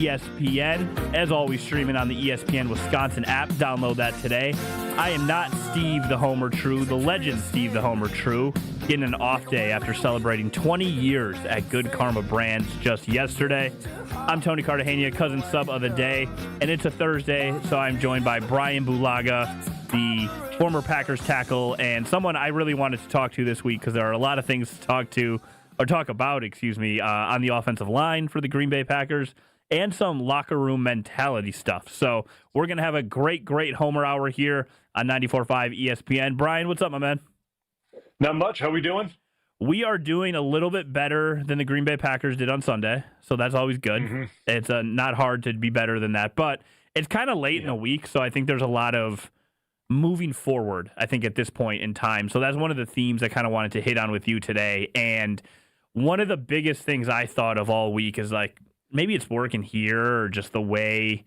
ESPN, as always, streaming on the ESPN Wisconsin app. Download that today. I am not Steve the Homer True, the legend Steve the Homer True, getting an off day after celebrating 20 years at Good Karma Brands just yesterday. I'm Tony Cartagena, cousin sub of the day, and it's a Thursday, so I'm joined by Brian Bulaga, the former Packers tackle, and someone I really wanted to talk to this week because there are a lot of things to talk about, on the offensive line for the Green Bay Packers, and some locker room mentality stuff. So we're going to have a great Homer Hour here on 94.5 ESPN. Brian, what's up, my man? Not much. How we doing? We are doing a little bit better than the Green Bay Packers did on Sunday, so that's always good. Mm-hmm. It's not hard to be better than that, but it's kind of late in the week, so I think there's a lot of moving forward, I think, at this point in time. So that's one of the themes I kind of wanted to hit on with you today. And one of the biggest things I thought of all week is, like, maybe it's working here or just the way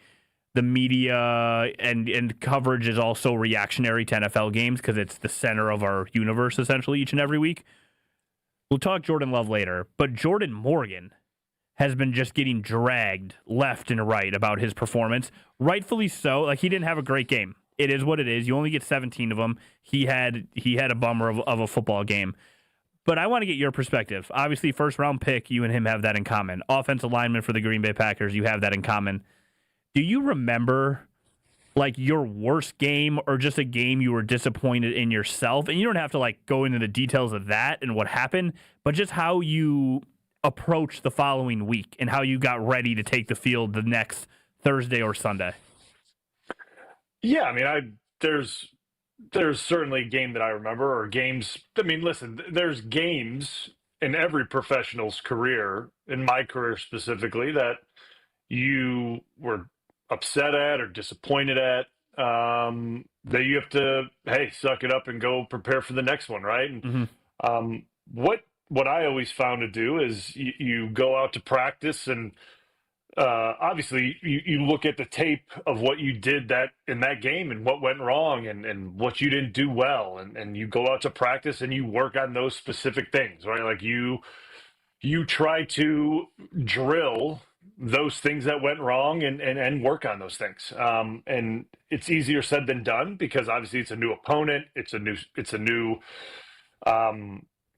the media and coverage is also reactionary to NFL games because it's the center of our universe, essentially, each and every week. We'll talk Jordan Love later, but Jordan Morgan has been just getting dragged left and right about his performance. Rightfully so. Like, he didn't have a great game. It is what it is. You only get 17 of them. He had a bummer of a football game. But I want to get your perspective. Obviously, first-round pick, you and him have that in common. Offensive lineman for the Green Bay Packers, you have that in common. Do you remember, like, your worst game or just a game you were disappointed in yourself? And you don't have to, like, go into the details of that and what happened, but just how you approached the following week and how you got ready to take the field the next Thursday or Sunday. Yeah, I mean, there's certainly a game that I remember, or games. I mean, listen, there's games in every professional's career, in my career specifically, that you were upset at or disappointed at, that you have to, hey, suck it up and go prepare for the next one, right? And what I always found to do is you go out to practice and obviously you look at the tape of what you did in that game and what went wrong and what you didn't do well, and you go out to practice and you work on those specific things, right? Like you try to drill those things that went wrong and work on those things. And it's easier said than done because obviously it's a new opponent, it's a new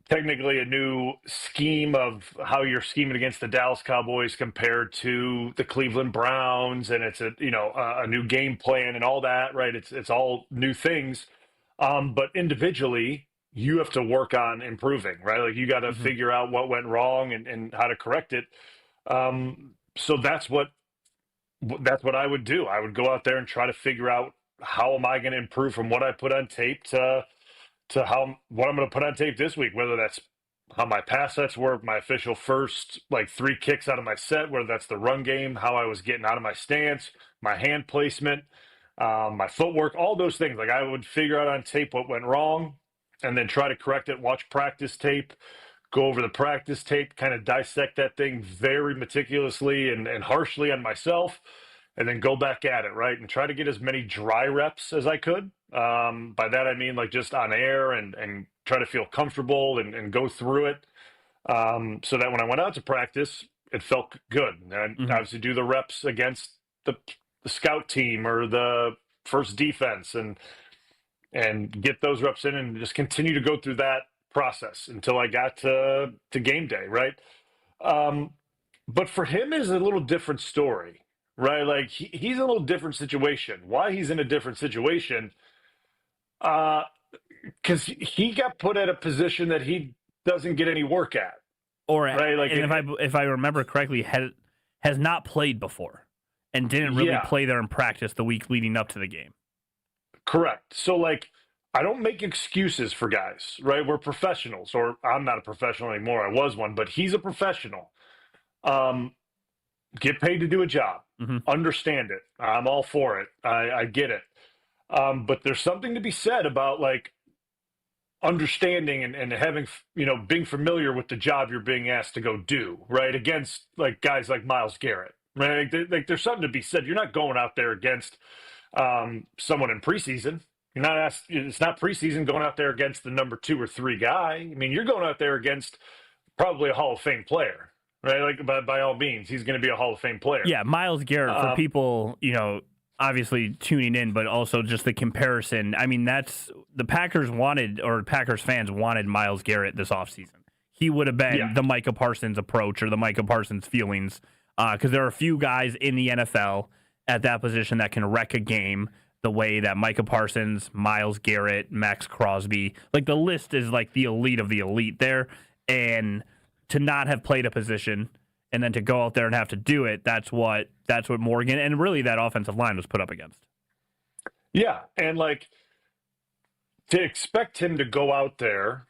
technically a new scheme of how you're scheming against the Dallas Cowboys compared to the Cleveland Browns, and it's a new game plan and all that, right? It's all new things, but individually you have to work on improving, right? Like you got to figure out what went wrong and how to correct it. So that's what I would do. I would go out there and try to figure out how am I going to improve from what I put on tape to what I'm going to put on tape this week, whether that's how my pass sets were, my official first, like 3 kicks out of my set, whether that's the run game, how I was getting out of my stance, my hand placement, my footwork, all those things. Like I would figure out on tape what went wrong and then try to correct it, watch practice tape, go over the practice tape, kind of dissect that thing very meticulously and harshly on myself, and then go back at it, right? And try to get as many dry reps as I could. By that, I mean, like just on air and try to feel comfortable and go through it. So that when I went out to practice, it felt good. And obviously do the reps against the scout team or the first defense and get those reps in and just continue to go through that process until I got to game day, right? But for him is a little different story, right? Like he's in a little different situation. Why he's in a different situation? Because he got put at a position that he doesn't get any work at, right? Like, and if I remember correctly, has not played before and didn't really play there in practice the week leading up to the game. Correct. So, like, I don't make excuses for guys, right? We're professionals, or I'm not a professional anymore. I was one, but he's a professional. Get paid to do a job. Understand it. I'm all for it. I get it. But there's something to be said about like understanding and having, being familiar with the job you're being asked to go do, right? Against like guys like Myles Garrett, right? Like there's something to be said. You're not going out there against someone in preseason. You're not asked. It's not preseason going out there against the number 2 or 3 guy. I mean, you're going out there against probably a Hall of Fame player, right? Like by all means, he's going to be a Hall of Fame player. Yeah, Myles Garrett, for people, obviously tuning in, but also just the comparison. I mean, that's the Packers wanted, or Packers fans wanted Myles Garrett this offseason. He would have been the Micah Parsons approach or the Micah Parsons feelings, because there are a few guys in the NFL at that position that can wreck a game the way that Micah Parsons, Myles Garrett, Max Crosby, like the list is like the elite of the elite there. And to not have played a position and then to go out there and have to do it, that's what Morgan and really that offensive line was put up against. Yeah, and like to expect him to go out there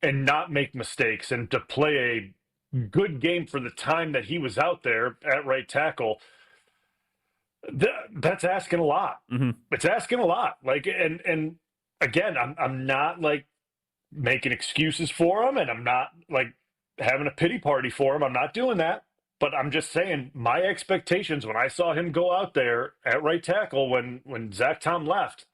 and not make mistakes and to play a good game for the time that he was out there at right tackle, that's asking a lot. Mm-hmm. It's asking a lot. Like, and again, I'm not like making excuses for him, and I'm not like having a pity party for him. I'm not doing that. But I'm just saying my expectations when I saw him go out there at right tackle when Zach Tom left,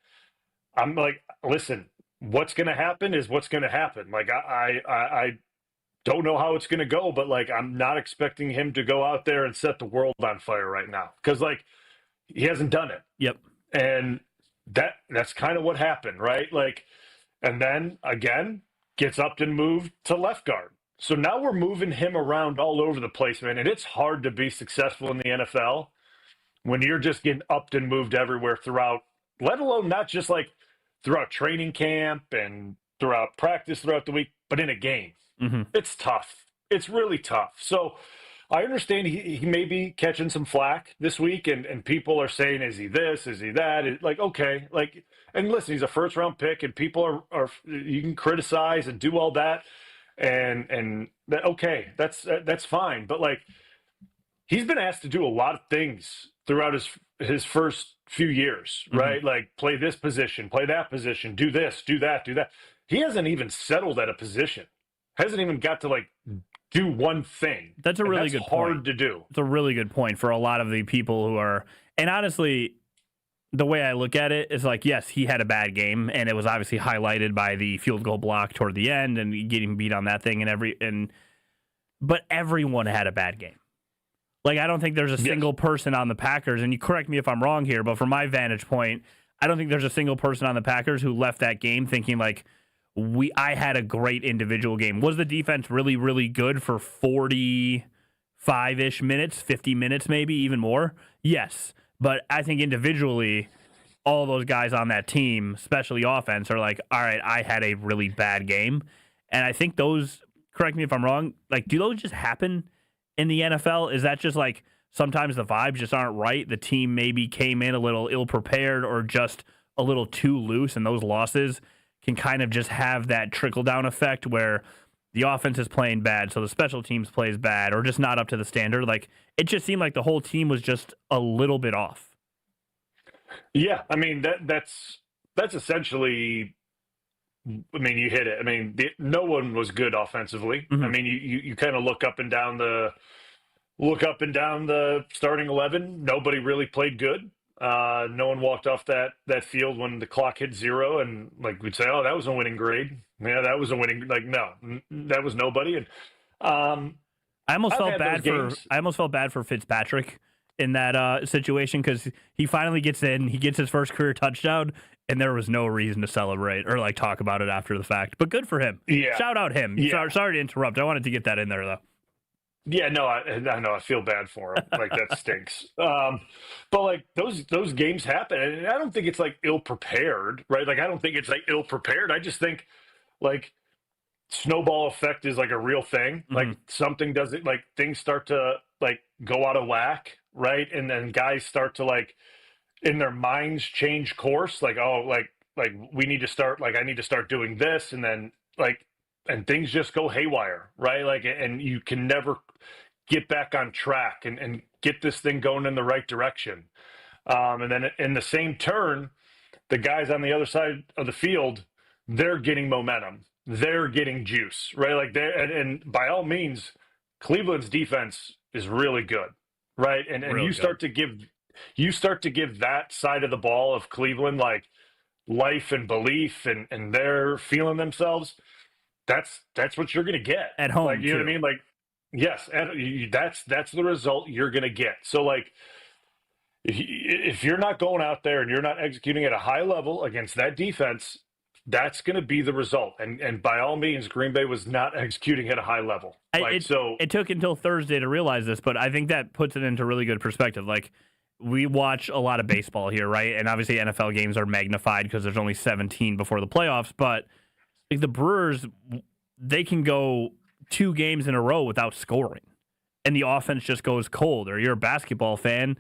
I'm like, listen, what's going to happen is what's going to happen. Like I don't know how it's going to go, but like I'm not expecting him to go out there and set the world on fire right now because like he hasn't done it. Yep. And that's kind of what happened, right? Like, and then again gets up and moved to left guard. So now we're moving him around all over the place, man. And it's hard to be successful in the NFL when you're just getting upped and moved everywhere throughout, let alone not just like throughout training camp and throughout practice throughout the week, but in a game. Mm-hmm. It's tough. It's really tough. So I understand he may be catching some flack this week, and people are saying, is he this? Is he that? Like, okay. Like, and listen, he's a first round pick, and people are you can criticize and do all that. And that, okay, that's fine. But like, he's been asked to do a lot of things throughout his first few years, right? Mm-hmm. Like play this position, play that position, do this, do that, do that. He hasn't even settled at a position. Hasn't even got to like do one thing. That's a really good point. Hard to do. It's a really good point for a lot of the people who are, and honestly, the way I look at it is like, yes, he had a bad game, and it was obviously highlighted by the field goal block toward the end and getting beat on that thing but everyone had a bad game. Like, I don't think there's a single person on the Packers, and you correct me if I'm wrong here, but from my vantage point, I don't think there's a single person on the Packers who left that game thinking like, I had a great individual game. Was the defense really, really good for 45-ish minutes, 50 minutes maybe, even more? Yes. But I think individually, all those guys on that team, especially offense, are like, all right, I had a really bad game. And I think those, correct me if I'm wrong, like, do those just happen in the NFL? Is that just like sometimes the vibes just aren't right? The team maybe came in a little ill-prepared or just a little too loose, and those losses can kind of just have that trickle-down effect where the offense is playing bad, so the special teams plays bad, or just not up to the standard. Like, it just seemed like the whole team was just a little bit off. Yeah, I mean, that's essentially, I mean, you hit it. I mean, no one was good offensively. Mm-hmm. I mean, you kind of look up and down the starting 11. Nobody really played good. No one walked off that field when the clock hit 0, and like we'd say, "Oh, that was a winning grade." Yeah, that was a winning. Like, no, that was nobody. And I almost felt bad for Fitzpatrick in that situation because he finally gets in, he gets his first career touchdown, and there was no reason to celebrate or like talk about it after the fact. But good for him. Yeah, shout out him. Yeah. Sorry to interrupt. I wanted to get that in there though. Yeah, no, I know. I feel bad for him. Like, that stinks. But like those games happen, and I don't think it's like ill prepared, right? Like, I don't think it's like ill prepared. I just think like snowball effect is like a real thing. Mm-hmm. Like, something doesn't, like, things start to like go out of whack, right? And then guys start to like in their minds change course. Like, oh, like we need to start. Like, I need to start doing this, and then like. And things just go haywire, right? Like, and you can never get back on track and get this thing going in the right direction. And then in the same turn, the guys on the other side of the field, they're getting momentum. They're getting juice, right? Like, and by all means, Cleveland's defense is really good, right? And really you start to give that side of the ball of Cleveland like life and belief, and they're feeling themselves. That's what you're going to get at home. Like, you know what I mean? Like, Yes, and that's the result you're going to get. So, like, if you're not going out there and you're not executing at a high level against that defense, that's going to be the result. And by all means, Green Bay was not executing at a high level. It took until Thursday to realize this, but I think that puts it into really good perspective. Like, we watch a lot of baseball here, right? And obviously NFL games are magnified because there's only 17 before the playoffs. But like the Brewers, they can go 2 games in a row without scoring, and the offense just goes cold. Or you're a basketball fan,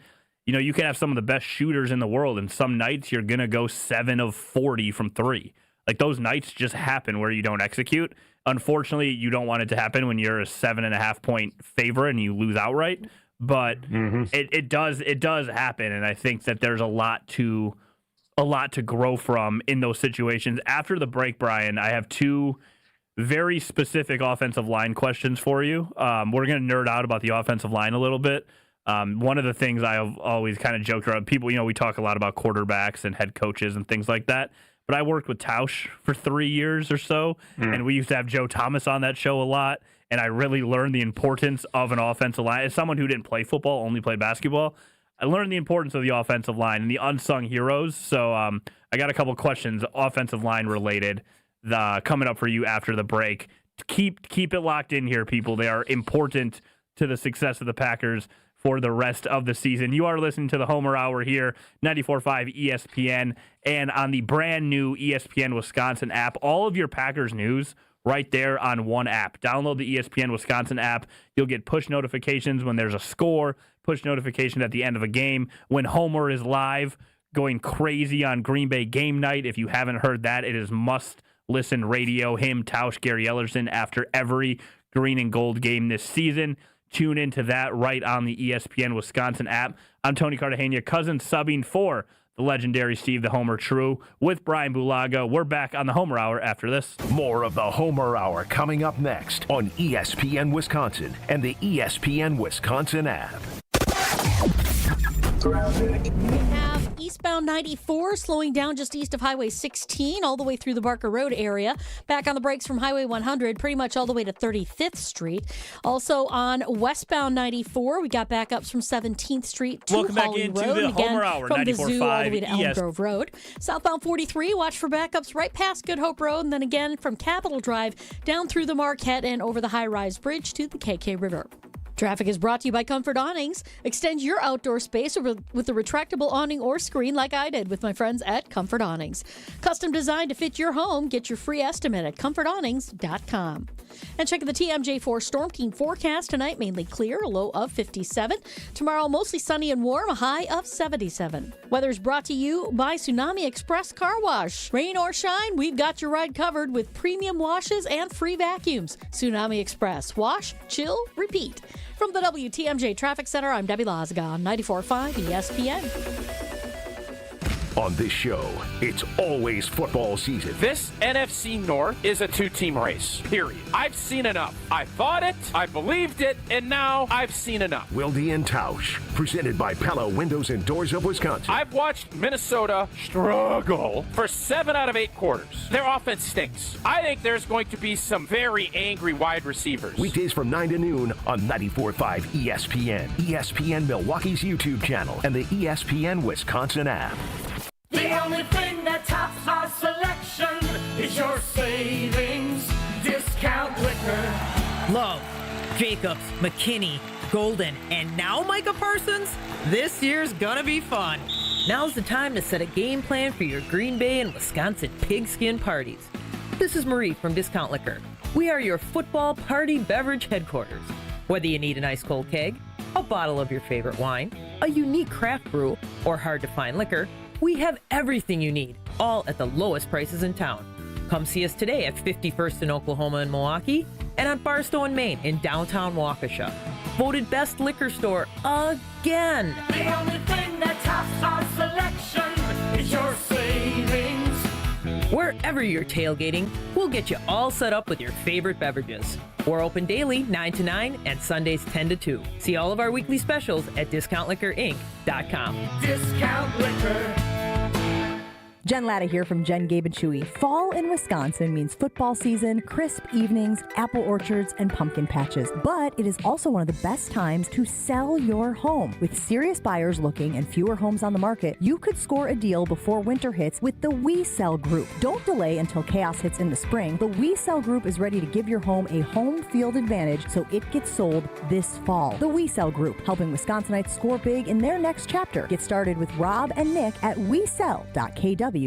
you know, you can have some of the best shooters in the world, and some nights you're going to go 7 of 40 from 3. Like, those nights just happen where you don't execute. Unfortunately, you don't want it to happen when you're a 7.5-point favorite and you lose outright. But it does happen, and I think that there's a lot to grow from in those situations. After the break, Brian, I have 2 very specific offensive line questions for you. We're going to nerd out about the offensive line a little bit. One of the things I've always kind of joked around, people, you know, we talk a lot about quarterbacks and head coaches and things like that. But I worked with Tausch for 3 years or so, and we used to have Joe Thomas on that show a lot. And I really learned the importance of an offensive line. As someone who didn't play football, only played basketball, I learned the importance of the offensive line and the unsung heroes. So I got a couple questions, offensive line related, coming up for you after the break. Keep it locked in here, people. They are important to the success of the Packers for the rest of the season. You are listening to the Homer Hour here, 94.5 ESPN, and on the brand new ESPN Wisconsin app. All of your Packers news right there on one app. Download the ESPN Wisconsin app. You'll get push notifications when there's a score, push notification at the end of a game, when Homer is live, going crazy on Green Bay game night. If you haven't heard that, it is must-listen radio. Him, Tausch, Gary Ellerson, after every green and gold game this season. Tune into that right on the ESPN Wisconsin app. I'm Tony Cartagena, cousin subbing for the legendary Steve the Homer True with Brian Bulaga. We're back on the Homer Hour after this. More of the Homer Hour coming up next on ESPN Wisconsin and the ESPN Wisconsin app. We have eastbound 94 slowing down just east of Highway 16 all the way through the Barker Road area. Back on the brakes from Highway 100 pretty much all the way to 35th Street. Also on westbound 94, we got backups from 17th Street to Welcome Holly back into Road. the Again, Homer Hour, from the zoo all the way to 94.5 Elm Grove Road. Southbound 43, watch for backups right past Good Hope Road, and then again from Capitol Drive down through the Marquette and over the high-rise bridge to the KK River. Traffic is brought to you by Comfort Awnings. Extend your outdoor space with a retractable awning or screen like I did with my friends at Comfort Awnings. Custom designed to fit your home. Get your free estimate at comfortawnings.com. And check the TMJ4 Storm Team forecast tonight. Mainly clear, a low of 57. Tomorrow, mostly sunny and warm, a high of 77. Weather's brought to you by Tsunami Express Car Wash. Rain or shine, we've got your ride covered with premium washes and free vacuums. Tsunami Express. Wash, chill, repeat. From the WTMJ Traffic Center, I'm Debbie Lazaga on 94.5 ESPN. On this show, it's always football season. This NFC North is a 2-team race, period. I've seen enough. I thought it, I believed it, and now I've seen enough. Wilde and Tausch, presented by Pella Windows and Doors of Wisconsin. I've watched Minnesota struggle for 7 out of 8 quarters. Their offense stinks. I think there's going to be some very angry wide receivers. Weekdays from 9 to noon on 94.5 ESPN, ESPN Milwaukee's YouTube channel, and the ESPN Wisconsin app. The only thing that tops our selection is your savings discount liquor. Love, Jacobs, McKinney, Golden, and now Micah Parsons? This year's gonna be fun. Now's the time to set a game plan for your Green Bay and Wisconsin pigskin parties. This is Marie from Discount Liquor. We are your football party beverage headquarters. Whether you need an ice cold keg, a bottle of your favorite wine, a unique craft brew, or hard-to-find liquor, we have everything you need, all at the lowest prices in town. Come see us today at 51st in Oklahoma and Milwaukee, and on Barstow and Main in downtown Waukesha. Voted best liquor store again. The only thing that tops our selection is your savings. Wherever you're tailgating, we'll get you all set up with your favorite beverages. We're open daily 9 to 9 and Sundays 10 to 2. See all of our weekly specials at discountliquorinc.com. Discount liquor. Jen Latta here from Jen, Gabe, and Chewy. Fall in Wisconsin means football season, crisp evenings, apple orchards, and pumpkin patches. But it is also one of the best times to sell your home. With serious buyers looking and fewer homes on the market, you could score a deal before winter hits with the We Sell Group. Don't delay until chaos hits in the spring. The We Sell Group is ready to give your home a home field advantage so it gets sold this fall. The We Sell Group, helping Wisconsinites score big in their next chapter. Get started with Rob and Nick at wesell.kw.com.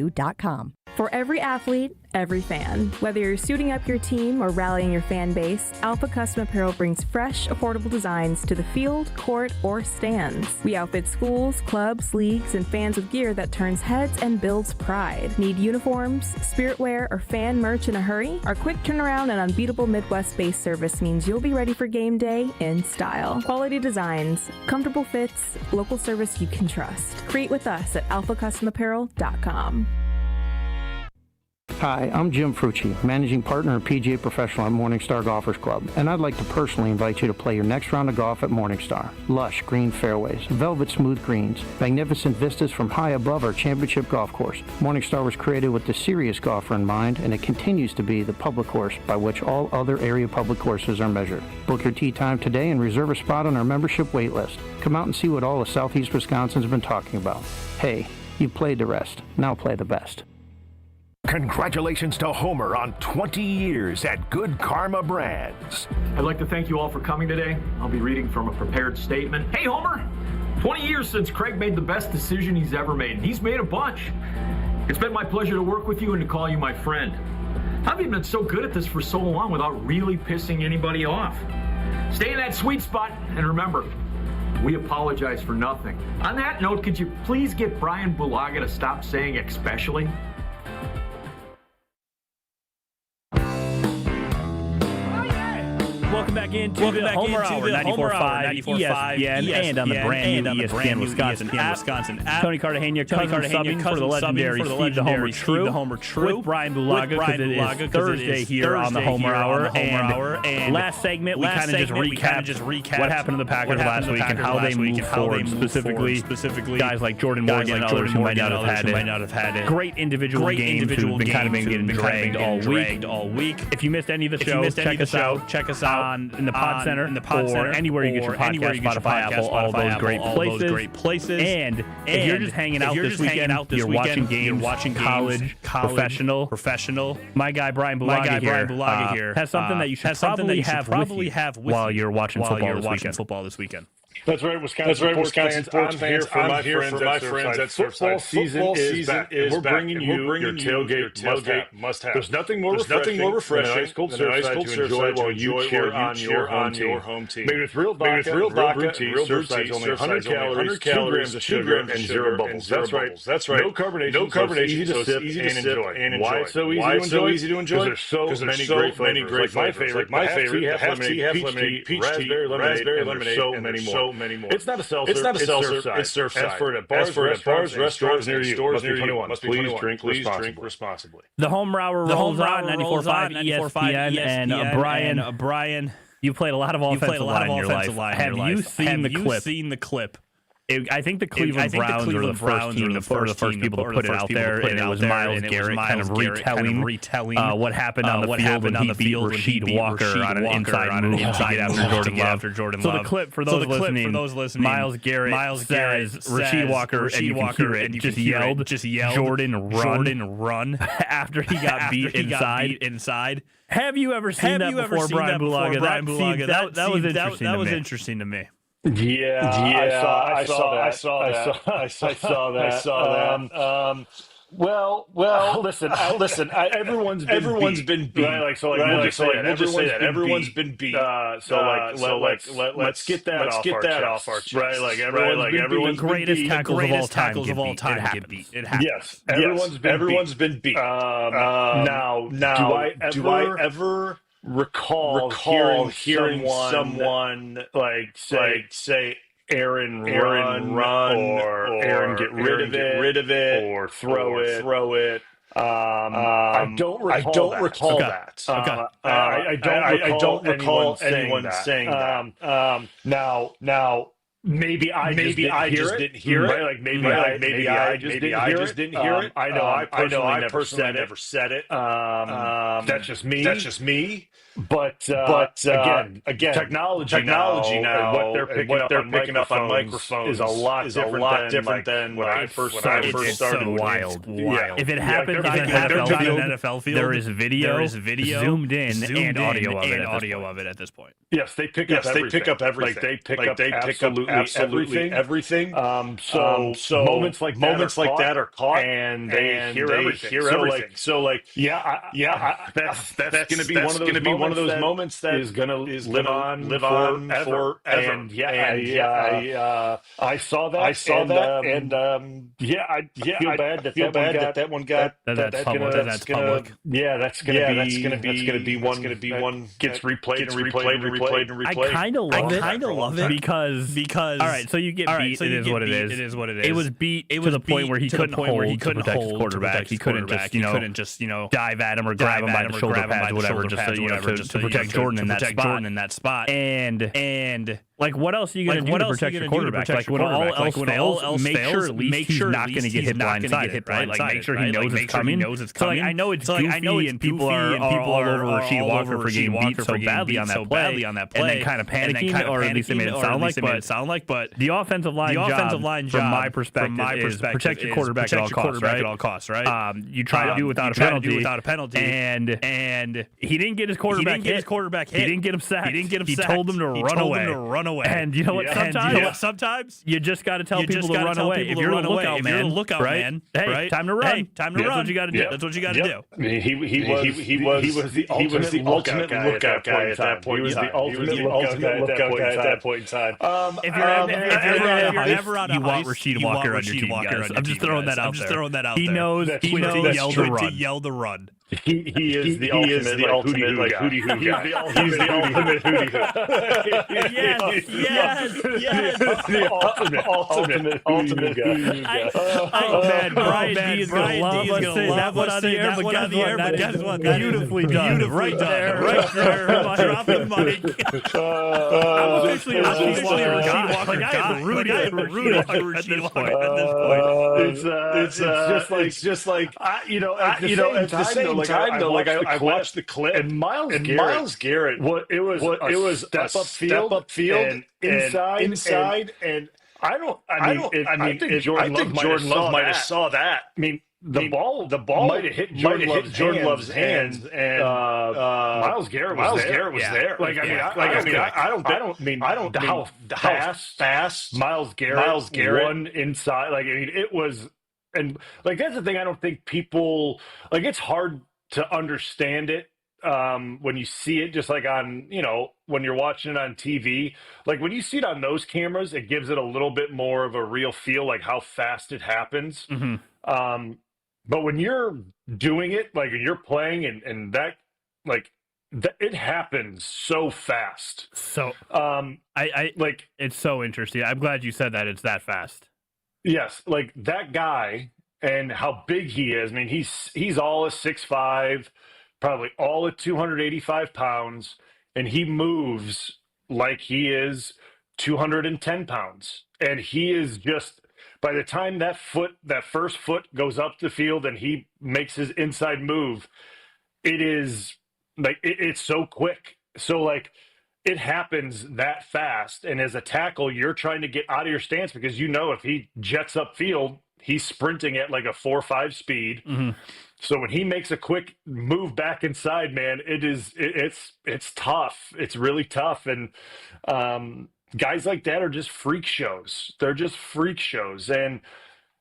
For every athlete, every fan. Whether you're suiting up your team or rallying your fan base, Alpha Custom Apparel brings fresh, affordable designs to the field, court, or stands. We outfit schools, clubs, leagues, and fans with gear that turns heads and builds pride. Need uniforms, spirit wear, or fan merch in a hurry? Our quick turnaround and unbeatable Midwest-based service means you'll be ready for game day in style. Quality designs, comfortable fits, local service you can trust. Create with us at alphacustomapparel.com. Hi, I'm Jim Frucci, Managing Partner and PGA Professional at Morningstar Golfers Club, and I'd like to personally invite you to play your next round of golf at Morningstar. Lush green fairways, velvet smooth greens, magnificent vistas from high above our championship golf course. Morningstar was created with the serious golfer in mind, and it continues to be the public course by which all other area public courses are measured. Book your tee time today and reserve a spot on our membership wait list. Come out and see what all of Southeast Wisconsin's been talking about. Hey, you played the rest. Now play the best. Congratulations to Homer on 20 years at Good Karma Brands. I'd like to thank you all for coming today. I'll be reading from a prepared statement. Hey, Homer! 20 years since Craig made the best decision he's ever made, and he's made a bunch. It's been my pleasure to work with you and to call you my friend. How have you been so good at this for so long without really pissing anybody off? Stay in that sweet spot, and remember, we apologize for nothing. On that note, could you please get Brian Bulaga to stop saying especially? Welcome back into the Homer Hour, 94.5 ESPN, and on the brand new ESPN Wisconsin app. Tony Cartagena, subbing for the legendary Steve the Homer True, with Brian Bulaga, because it is Thursday here on the Homer Hour. And last segment, we kind of just recapped what happened to the Packers last week and how they moved forward, specifically guys like Jordan Morgan and others who might not have had it. Great individual games who've been kind of getting dragged all week. If you missed any of the show, check us out in the Pod Center, or anywhere you get your podcast, Spotify, Apple, all those great places. And if you're just hanging out this weekend, you're watching games, college, professional. My guy Brian Bulaga here has something that you should probably have with you while you're watching football this weekend. That's right, Wisconsin sports fans. I'm here for my friends at Surfside. Football season is back. We're bringing you your tailgate must-have. There's nothing more refreshing than an ice cold Surfside to enjoy while you cheer on your home team. Made with real vodka, real brew tea. Surfside's only 100 calories, 2 grams of sugar, and 0 bubbles. That's right. No carbonation, so it's easy to sip and enjoy. Why it's so easy to enjoy? Because there's so many great flavors. Like my favorite, half tea, half lemonade, peach tea, raspberry lemonade, and there's so many more. It's not a seltzer. It's Surfside. As for it at bars, restaurants near you. Must be 21. Please drink responsibly. The Homer Hour rolls on 94.5 ESPN. And Brian, you played a lot of offensive line in your life. Have you seen the clip? I think the Cleveland Browns were the first team, or the first people to put it out there, and it was Myles Garrett kind of retelling what happened on the field when he beat Walker on an inside move to get after Jordan Love. So the clip, for those listening, Myles Garrett says Rasheed Walker, and you can hear it, just yelled, Jordan, run, after he got beat inside. Have you ever seen that before, Brian Bulaga? That was interesting to me. I saw that. Well, listen. Everyone's been beat. Right? We'll just say that. Everyone's been beat. Let's get that off our chest. Right? Everyone's been beat. Greatest tackles of all time get beat. It happens. Yes. Everyone's been beat. Now, do I ever recall hearing someone like say Aaron run or Aaron get rid of it or throw it. I don't recall that. I don't recall anyone saying that. Now maybe I just didn't hear it. Right? Like maybe I just didn't hear it. I know I personally never said it. That's just me. But again, technology now, what they're picking up on microphones is a lot different than when I first started. Wild. If it happens on an NFL field, there is video zoomed in and audio of it at this point. Yes, they pick up everything. Like they pick up absolutely everything. So moments like that are caught, and they hear everything. So that's going to be one of those moments that is going to live on forever. And I saw that. I feel bad that one got that's public. Yeah, that's going to be one gets replayed. I kind of love it because all right, so you get beat. It is what it is. It was beat. It was a point where he couldn't hold to protect his quarterback. He couldn't just dive at him or grab him by the shoulder pads or whatever, just to protect Jordan in that spot. And like, what else are you going to do to protect your quarterback? Like, when all else fails, make sure he's not going to get hit blindsided, right? Like, make sure he knows it's coming. So, like, I know it's goofy and people are all over Rasheed Walker for getting beat so badly on that play, and then kind of panicking, or at least they made it sound like. But the offensive line job, from my perspective, is protect your quarterback at all costs, right? You try to do without a penalty, and he didn't get his quarterback hit. He didn't get him sacked. He told him to run away. And you know what? Sometimes you just got to tell people to run away. If you're a lookout man, hey, time to run. That's what you got to do. That's what you got to do. I mean, he was the ultimate lookout guy at that point. He was the ultimate lookout guy at that point in time. If you're ever on a heist, you want Rasheed Walker on your team, guys. I'm just throwing that out there. He knows when to yell to run. He is the ultimate hootie hoo guy. He's the ultimate hootie hoo. Yes. The ultimate hootie guy. Oh man, Brian D is gonna love us saying that one on the air, but guess what? Beautifully done, right there. Drop the mic. I'm officially Rasheed Walker. Like, I had Rudy at this point. It's just like at the same time though, I watched the clip, and Myles Garrett, it was step up field and inside, and I think Jordan Love might have saw that. I mean, the ball might have hit Jordan Love's hands, and Myles Garrett was there. I don't know how fast Myles Garrett won inside. Like, I mean, it was, and like, that's the thing. I don't think people, like, it's hard to understand it when you see it, just like on, when you're watching it on TV. Like, when you see it on those cameras, it gives it a little bit more of a real feel, like how fast it happens. Mm-hmm. But when you're doing it, like, you're playing, and that, like, it happens so fast. So I like, it's so interesting. I'm glad you said that. It's that fast. Yes, like that guy and how big he is. I mean, he's all of 6'5", probably all of 285 pounds, and he moves like he is 210 pounds. And he is just, by the time that first foot goes up the field and he makes his inside move, it is like, it's so quick. So, like, it happens that fast. And as a tackle, you're trying to get out of your stance because if he jets upfield, he's sprinting at like a 4.5 speed. Mm-hmm. So when he makes a quick move back inside, man, it's tough. It's really tough. And guys like that are just freak shows. They're just freak shows. And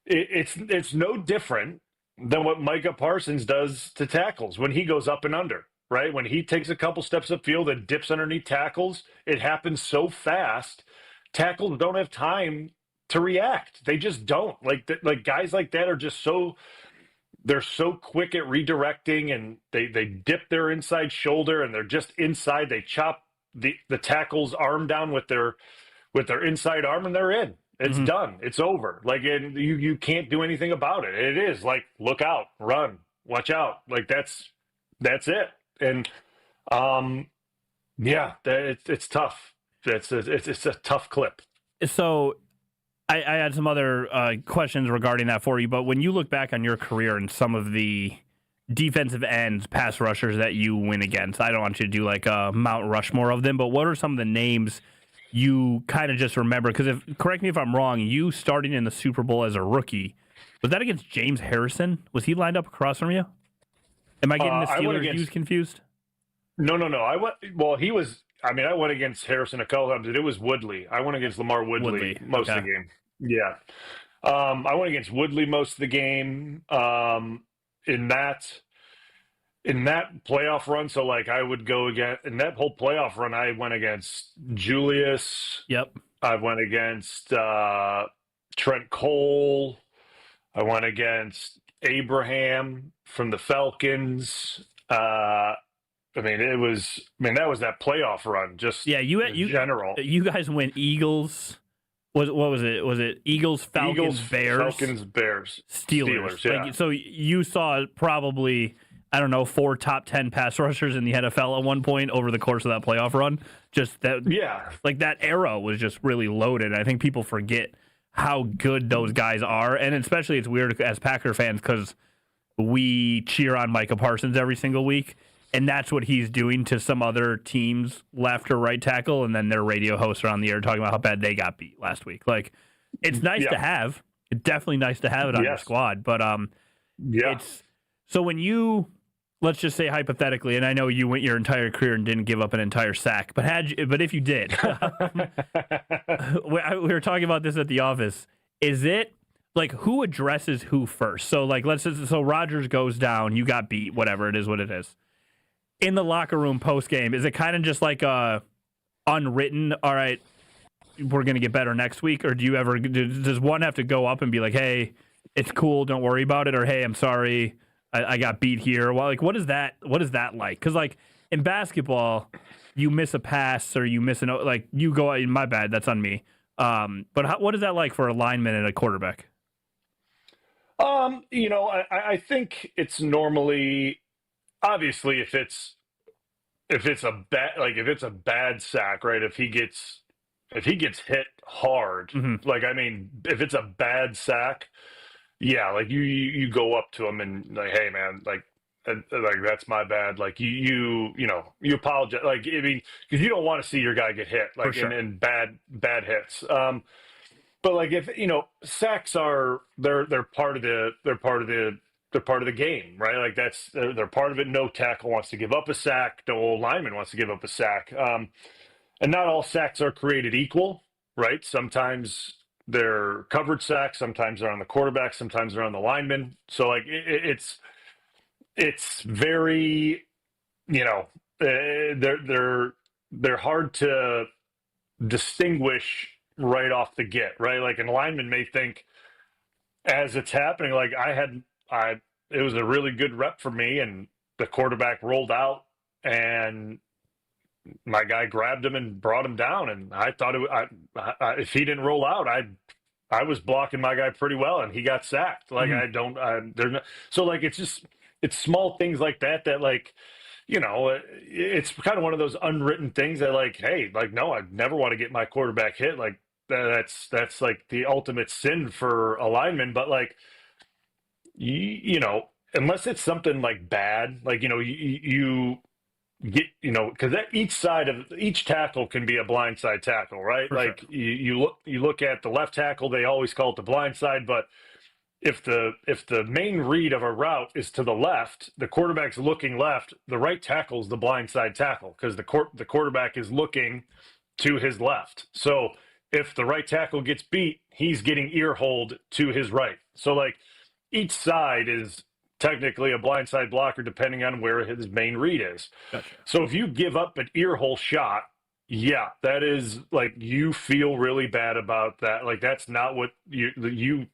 it's no different than what Micah Parsons does to tackles when he goes up and under. Right? When he takes a couple steps upfield and dips underneath tackles, it happens so fast. Tackles don't have time to react. They just don't. Like guys like that are just they're so quick at redirecting, and they dip their inside shoulder, and they're just inside. They chop the tackle's arm down with their inside arm, and they're in. It's done. It's over. Like, and you can't do anything about it. It is like, look out, run, watch out. Like, that's it. And it's tough. It's a tough clip. So I had some other questions regarding that for you, but when you look back on your career and some of the defensive ends, pass rushers that you win against, I don't want you to do like a Mount Rushmore of them, but what are some of the names you kind of just remember? Because correct me if I'm wrong, you starting in the Super Bowl as a rookie, was that against James Harrison? Was he lined up across from you? Am I getting the Steelers views confused? No. I went against Harrison a couple times, and it was Woodley. I went against Lamar Woodley most of the game. Yeah. I went against Woodley most of the game. In that playoff run, so like I would go again in that whole playoff run. I went against Julius. Yep. I went against Trent Cole. I went against Abraham from the Falcons. That was that playoff run. Just general. You guys went Eagles. What was it? Was it Eagles, Falcons, Bears? Falcons, Bears, Steelers. Yeah. So you saw probably, I don't know, 4 top 10 pass rushers in the NFL at one point over the course of that playoff run. Just that, like that era was just really loaded. I think people forget how good those guys are, and especially it's weird as Packer fans because we cheer on Micah Parsons every single week. And that's what he's doing to some other teams, left or right tackle, and then their radio hosts are on the air talking about how bad they got beat last week. Like, it's nice to have. It's definitely nice to have it on your squad. But it's so when you, let's just say hypothetically, and I know you went your entire career and didn't give up an entire sack, but if you did, we were talking about this at the office. Is it like who addresses who first? So like so Rodgers goes down, you got beat, whatever it is, what it is. In the locker room post game, is it kind of just like a unwritten, all right, we're going to get better next week? Or does one have to go up and be like, hey, it's cool, don't worry about it? Or, hey, I'm sorry, I got beat here. Well, like, what is that like? Because, like, in basketball, you miss a pass or you miss you go, my bad, that's on me. But what is that like for a lineman and a quarterback? I think it's normally, obviously, if it's a bad sack, right? If he gets hit hard, if it's a bad sack, like you go up to him and like, hey man, like that's my bad. Like you apologize. Like I mean, because you don't want to see your guy get hit, like in bad hits. But like if sacks are they're part of the game, right? Like they're part of it. No tackle wants to give up a sack. No lineman wants to give up a sack. And not all sacks are created equal, right? Sometimes they're covered sacks. Sometimes they're on the quarterback. Sometimes they're on the lineman. So like it's very, they're hard to distinguish right off the get, right? Like a lineman may think as it's happening, like it was a really good rep for me, and the quarterback rolled out, and my guy grabbed him and brought him down, and I thought if he didn't roll out, I was blocking my guy pretty well, and he got sacked. Like so like it's small things like that like it's kind of one of those unwritten things that like, hey, like no, I never want to get my quarterback hit. Like that's like the ultimate sin for a lineman, but like. Unless it's something like bad, like, you get, because each tackle can be a blindside tackle, right? For like sure. You look at the left tackle, they always call it the blind side, but if the main read of a route is to the left, the quarterback's looking left, the right tackle is the blindside tackle because the quarterback is looking to his left. So if the right tackle gets beat, he's getting ear-holed to his right. So like, each side is technically a blindside blocker depending on where his main read is. Gotcha. So if you give up an ear hole shot, that is like you feel really bad about that. Like that's not what you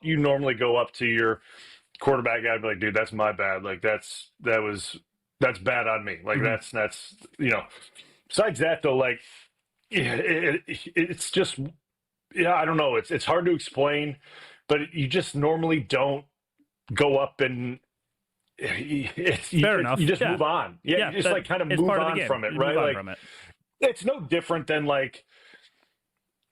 normally go up to your quarterback guy and be like, dude, that's my bad. Like that's bad on me. Like that's besides that though, like it's just I don't know. It's hard to explain. But you just normally don't go up and fair enough. You just move on. You just like kind of move on from it, right? Like it's no different than like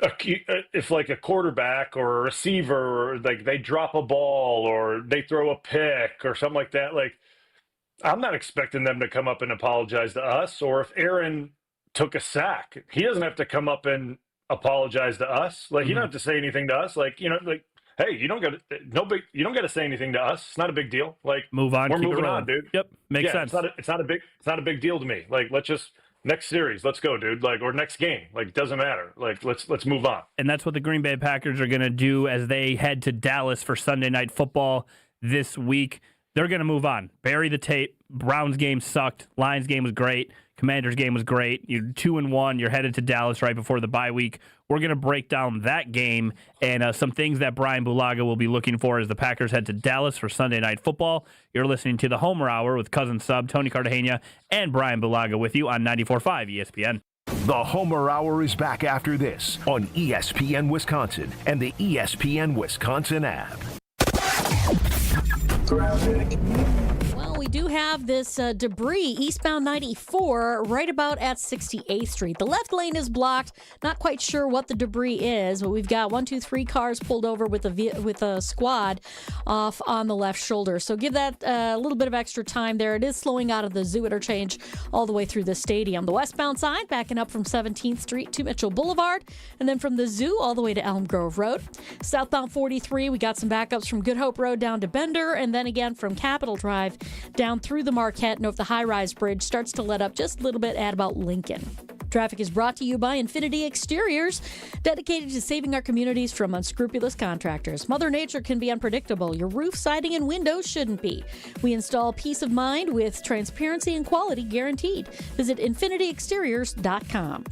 if like a quarterback or a receiver, or like they drop a ball or they throw a pick or something like that, like I'm not expecting them to come up and apologize to us. Or if Aaron took a sack, he doesn't have to come up and apologize to us. Like you don't have to say anything to us. Like, like, hey, you don't got to say anything to us. It's not a big deal. Like move on. We're moving on, dude. Yep. Makes sense. It's not a big deal to me. Like, let's just next series, let's go, dude. Like, or next game. Like, doesn't matter. Like, let's move on. And that's what the Green Bay Packers are going to do as they head to Dallas for Sunday Night Football this week. They're going to move on. Bury the tape. Browns game sucked. Lions game was great. Commanders game was great. You're 2-1. You're headed to Dallas right before the bye week. We're going to break down that game and some things that Brian Bulaga will be looking for as the Packers head to Dallas for Sunday Night Football. You're listening to the Homer Hour with Cousin Sub, Tony Cartagena, and Brian Bulaga with you on 94.5 ESPN. The Homer Hour is back after this on ESPN Wisconsin and the ESPN Wisconsin app. Well, we do have this debris eastbound 94 right about at 68th Street. The left lane is blocked. Not quite sure what the debris is, but we've got 3 cars pulled over with a squad off on the left shoulder. So give that a little bit of extra time there. It is slowing out of the Zoo interchange all the way through the stadium. The westbound side backing up from 17th Street to Mitchell Boulevard, and then from the Zoo all the way to Elm Grove Road. Southbound 43, we got some backups from Good Hope Road down to Bender, and then again from Capitol Drive down through the Marquette and over the high-rise bridge starts to let up just a little bit at about Lincoln. Traffic is brought to you by Infinity Exteriors, dedicated to saving our communities from unscrupulous contractors. Mother Nature can be unpredictable. Your roof, siding, and windows shouldn't be. We install peace of mind with transparency and quality guaranteed. Visit infinityexteriors.com.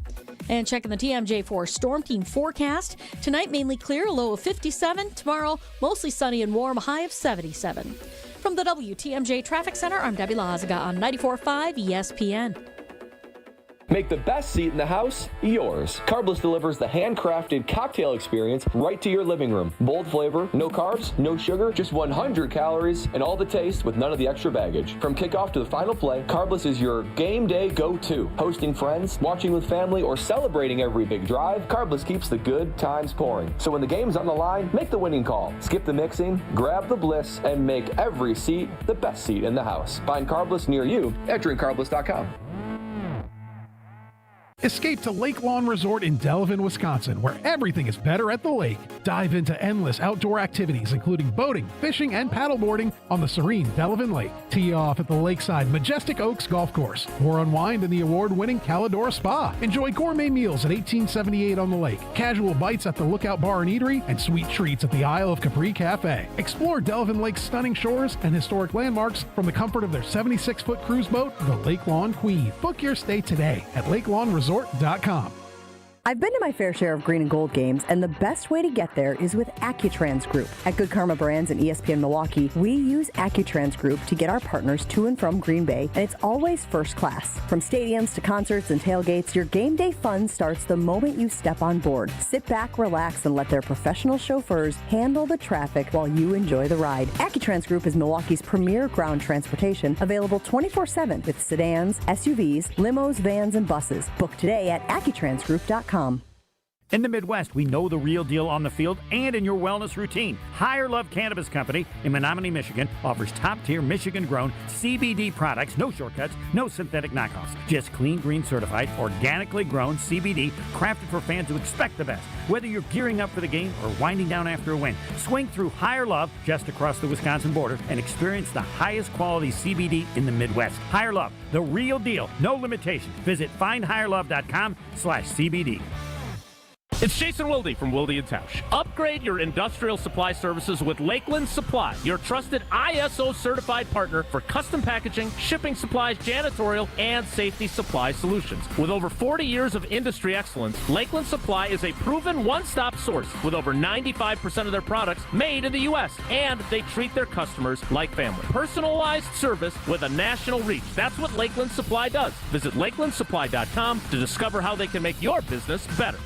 And checking the TMJ4 Storm Team forecast. Tonight, mainly clear, a low of 57. Tomorrow, mostly sunny and warm, a high of 77. From the WTMJ Traffic Center, I'm Debbie Lazaga on 94.5 ESPN. Make the best seat in the house yours. Carbless delivers the handcrafted cocktail experience right to your living room. Bold flavor, no carbs, no sugar, just 100 calories, and all the taste with none of the extra baggage. From kickoff to the final play, Carbless is your game day go-to. Hosting friends, watching with family, or celebrating every big drive, Carbless keeps the good times pouring. So when the game's on the line, make the winning call. Skip the mixing, grab the bliss, and make every seat the best seat in the house. Find Carbless near you at drinkcarbless.com. Escape to Lake Lawn Resort in Delavan, Wisconsin, where everything is better at the lake. Dive into endless outdoor activities, including boating, fishing, and paddleboarding on the serene Delavan Lake. Tee off at the lakeside Majestic Oaks Golf Course, or unwind in the award-winning Calidora Spa. Enjoy gourmet meals at 1878 on the lake, casual bites at the Lookout Bar and Eatery, and sweet treats at the Isle of Capri Cafe. Explore Delavan Lake's stunning shores and historic landmarks from the comfort of their 76-foot cruise boat, the Lake Lawn Queen. Book your stay today at LakeLawnResort.com. I've been to my fair share of green and gold games, and the best way to get there is with AccuTrans Group. At Good Karma Brands and ESPN Milwaukee, we use AccuTrans Group to get our partners to and from Green Bay, and it's always first class. From stadiums to concerts and tailgates, your game day fun starts the moment you step on board. Sit back, relax, and let their professional chauffeurs handle the traffic while you enjoy the ride. AccuTrans Group is Milwaukee's premier ground transportation, available 24/7 with sedans, SUVs, limos, vans, and buses. Book today at AccuTransGroup.com. In the Midwest, we know the real deal on the field and in your wellness routine. Higher Love Cannabis Company in Menominee, Michigan offers top-tier Michigan-grown CBD products, no shortcuts, no synthetic knockoffs, just clean, green certified, organically grown CBD crafted for fans who expect the best. Whether you're gearing up for the game or winding down after a win, swing through Higher Love just across the Wisconsin border and experience the highest quality CBD in the Midwest. Higher Love, the real deal, no limitations. Visit findhigherlove.com/CBD. It's Jason Wilde from Wilde & Tausch. Upgrade your industrial supply services with Lakeland Supply, your trusted ISO certified partner for custom packaging, shipping supplies, janitorial, and safety supply solutions. With over 40 years of industry excellence, Lakeland Supply is a proven one-stop source with over 95% of their products made in the U.S., and they treat their customers like family. Personalized service with a national reach. That's what Lakeland Supply does. Visit LakelandSupply.com to discover how they can make your business better.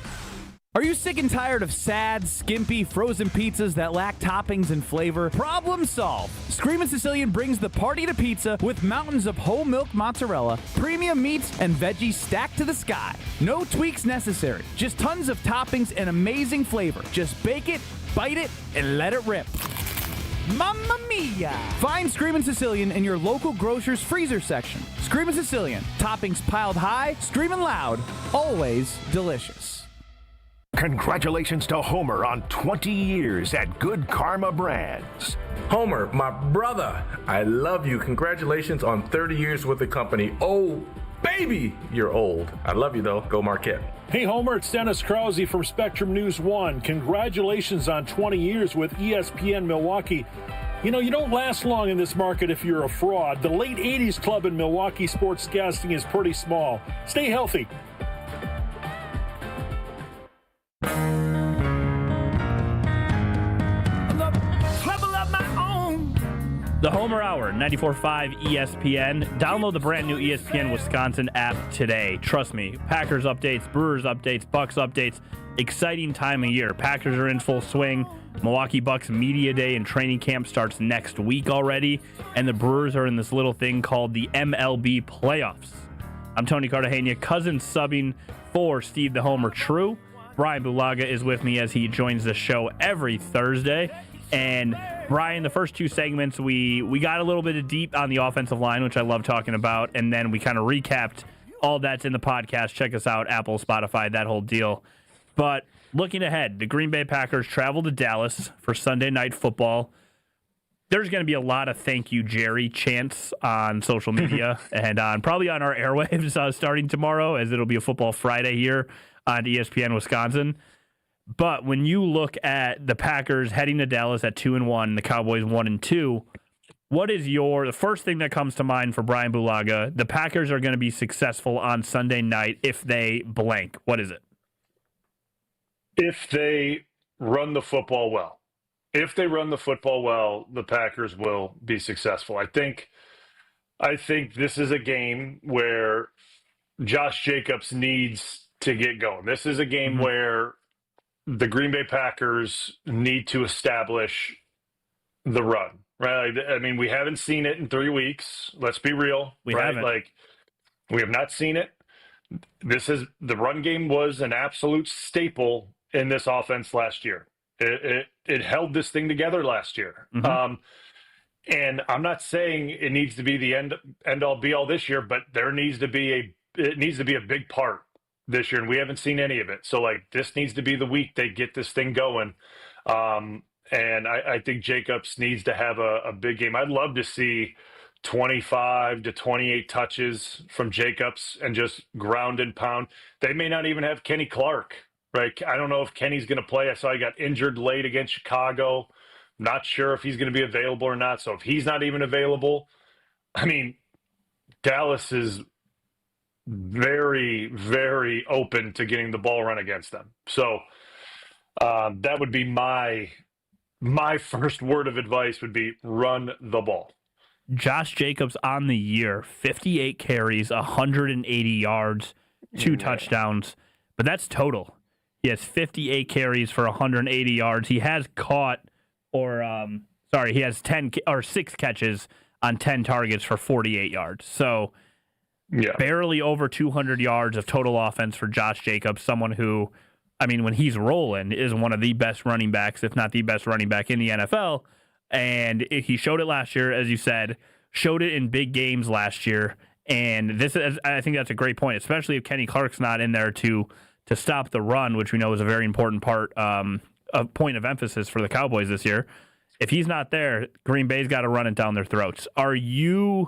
Are you sick and tired of sad, skimpy, frozen pizzas that lack toppings and flavor? Problem solved. Screamin' Sicilian brings the party to pizza with mountains of whole milk mozzarella, premium meats, and veggies stacked to the sky. No tweaks necessary. Just tons of toppings and amazing flavor. Just bake it, bite it, and let it rip. Mamma mia! Find Screamin' Sicilian in your local grocer's freezer section. Screamin' Sicilian. Toppings piled high, screaming loud, always delicious. Congratulations to Homer on 20 years at Good Karma Brands. Homer, my brother, I love you. Congratulations on 30 years with the company. Oh, baby, you're old. I love you, though. Go Marquette. Hey, Homer, it's Dennis Krause from Spectrum News 1. Congratulations on 20 years with ESPN Milwaukee. You know, you don't last long in this market if you're a fraud. The late 80s club in Milwaukee sportscasting is pretty small. Stay healthy. The Homer Hour, 94.5 ESPN. Download the brand new ESPN Wisconsin app today. Trust me, Packers updates, Brewers updates, Bucks updates. Exciting time of year. Packers are in full swing. Milwaukee Bucks Media Day and training camp starts next week already. And the Brewers are in this little thing called the MLB playoffs. I'm Tony Cartagena, cousin subbing for Steve the Homer True. Brian Bulaga is with me as he joins the show every Thursday. And Brian, the first two segments, we got a little bit of deep on the offensive line, which I love talking about, and then we kind of recapped all that's in the podcast. Check us out, Apple, Spotify, that whole deal. But looking ahead, the Green Bay Packers travel to Dallas for Sunday Night Football. There's going to be a lot of thank you, Jerry chants on social media and probably on our airwaves starting tomorrow, as it'll be a Football Friday here on ESPN Wisconsin. But when you look at the Packers heading to Dallas at 2-1, the Cowboys 1-2, what is the first thing that comes to mind for Brian Bulaga? The Packers are going to be successful on Sunday night if they blank. What is it? If they run the football well. If they run the football well, the Packers will be successful. I think this is a game where Josh Jacobs needs to get going. This is a game where the Green Bay Packers need to establish the run, right? I mean, we haven't seen it in 3 weeks. Let's be real. We haven't. We have not seen it. The run game was an absolute staple in this offense last year. It held this thing together last year. And I'm not saying it needs to be the end all be all this year, but it needs to be a big part this year, and we haven't seen any of it. So this needs to be the week they get this thing going. And I think Jacobs needs to have a big game. I'd love to see 25 to 28 touches from Jacobs and just ground and pound. They may not even have Kenny Clark, right? I don't know if Kenny's going to play. I saw he got injured late against Chicago. Not sure if he's going to be available or not. So if he's not even available, I mean, Dallas is very, very open to getting the ball run against them. So that would be my first word of advice would be run the ball. Josh Jacobs on the year, 58 carries, 180 yards, 2 touchdowns, but that's total. He has 58 carries for 180 yards. He has he has 6 catches on 10 targets for 48 yards. So barely over 200 yards of total offense for Josh Jacobs, someone who, I mean, when he's rolling, is one of the best running backs, if not the best running back in the NFL. And he showed it last year, as you said, showed it in big games last year. And I think that's a great point, especially if Kenny Clark's not in there to stop the run, which we know is a very important part, a point of emphasis for the Cowboys this year. If he's not there, Green Bay's got to run it down their throats. Are you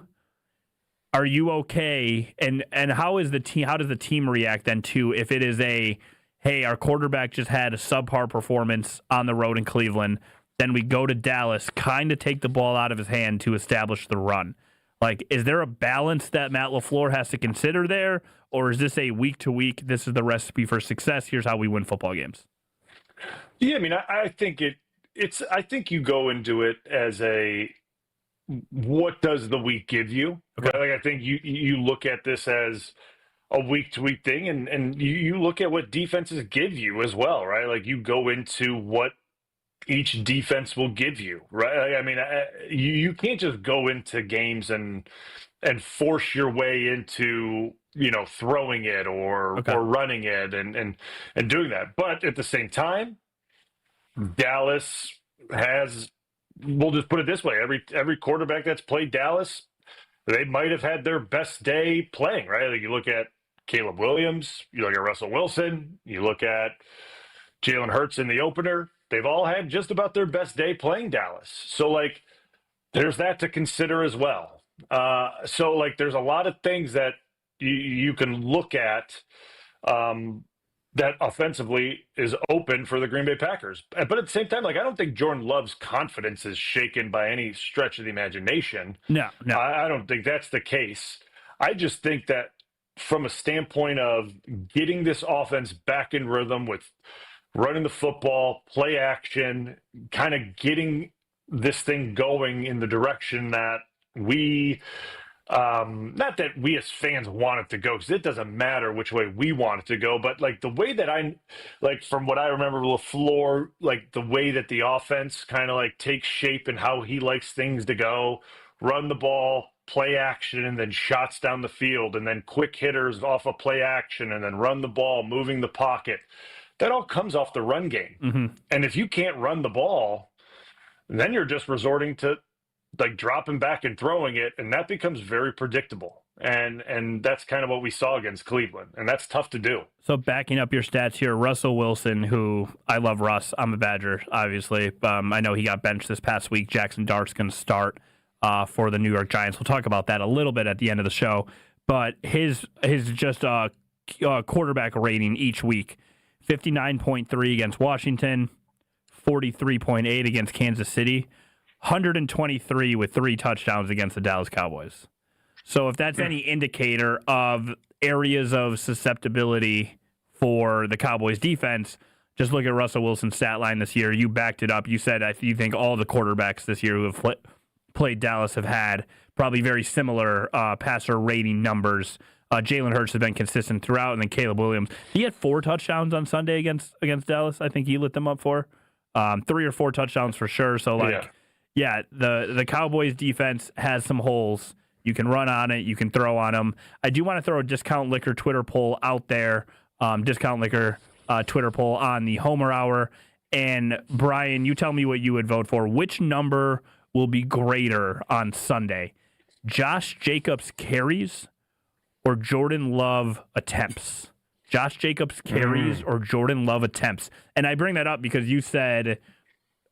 okay? And how does the team react then too if it is hey, our quarterback just had a subpar performance on the road in Cleveland, then we go to Dallas, kind of take the ball out of his hand to establish the run? Is there a balance that Matt LaFleur has to consider there, or is this a week-to-week, this is the recipe for success, here's how we win football games? Yeah, I mean, I think I think you go into it as what does the week give you? Okay. Right? I think you look at this as, a week-to-week thing, and you look at what defenses give you as well, right? Like you go into what each defense will give you, right? I mean, you can't just go into games and force your way into throwing it or running it and doing that. But at the same time, Dallas has, we'll just put it this way, every quarterback that's played Dallas, they might have had their best day playing, right? Like you look at Caleb Williams, you look at Russell Wilson, you look at Jalen Hurts in the opener. They've all had just about their best day playing Dallas. So, like, there's that to consider as well. So, like, there's a lot of things that you can look at that offensively is open for the Green Bay Packers. But at the same time, like, I don't think Jordan Love's confidence is shaken by any stretch of the imagination. No. I don't think that's the case. I just think that from a standpoint of getting this offense back in rhythm with running the football, play action, kind of getting this thing going in the direction that we, not that we as fans want it to go, because it doesn't matter which way we want it to go, but like the way that from what I remember, LaFleur, like the way that the offense kind of like takes shape and how he likes things to go, run the ball, play action, and then shots down the field, and then quick hitters off of play action, and then run the ball, moving the pocket. That all comes off the run game. Mm-hmm. And if you can't run the ball, then you're just resorting to like dropping back and throwing it, and that becomes very predictable. And that's kind of what we saw against Cleveland, and that's tough to do. So backing up your stats here, Russell Wilson, who I love Russ. I'm a Badger, obviously. I know he got benched this past week. Jackson Dart's going to start for the New York Giants. We'll talk about that a little bit at the end of the show. But his just quarterback rating each week, 59.3 against Washington, 43.8 against Kansas City, 123 with 3 touchdowns against the Dallas Cowboys. So if that's any indicator of areas of susceptibility for the Cowboys defense, just look at Russell Wilson's stat line this year. You backed it up. You said you think all the quarterbacks this year who have played Dallas have had probably very similar passer rating numbers. Jalen Hurts has been consistent throughout, and then Caleb Williams. He had 4 touchdowns on Sunday against Dallas. I think he lit them up for 3 or 4 touchdowns for sure. So, the Cowboys defense has some holes. You can run on it. You can throw on them. I do want to throw a Discount Liquor Twitter poll out there. Discount Liquor Twitter poll on the Homer Hour. And, Brian, you tell me what you would vote for. Which number will be greater on Sunday? Josh Jacobs carries or Jordan Love attempts? Josh Jacobs carries or Jordan Love attempts? And I bring that up because you said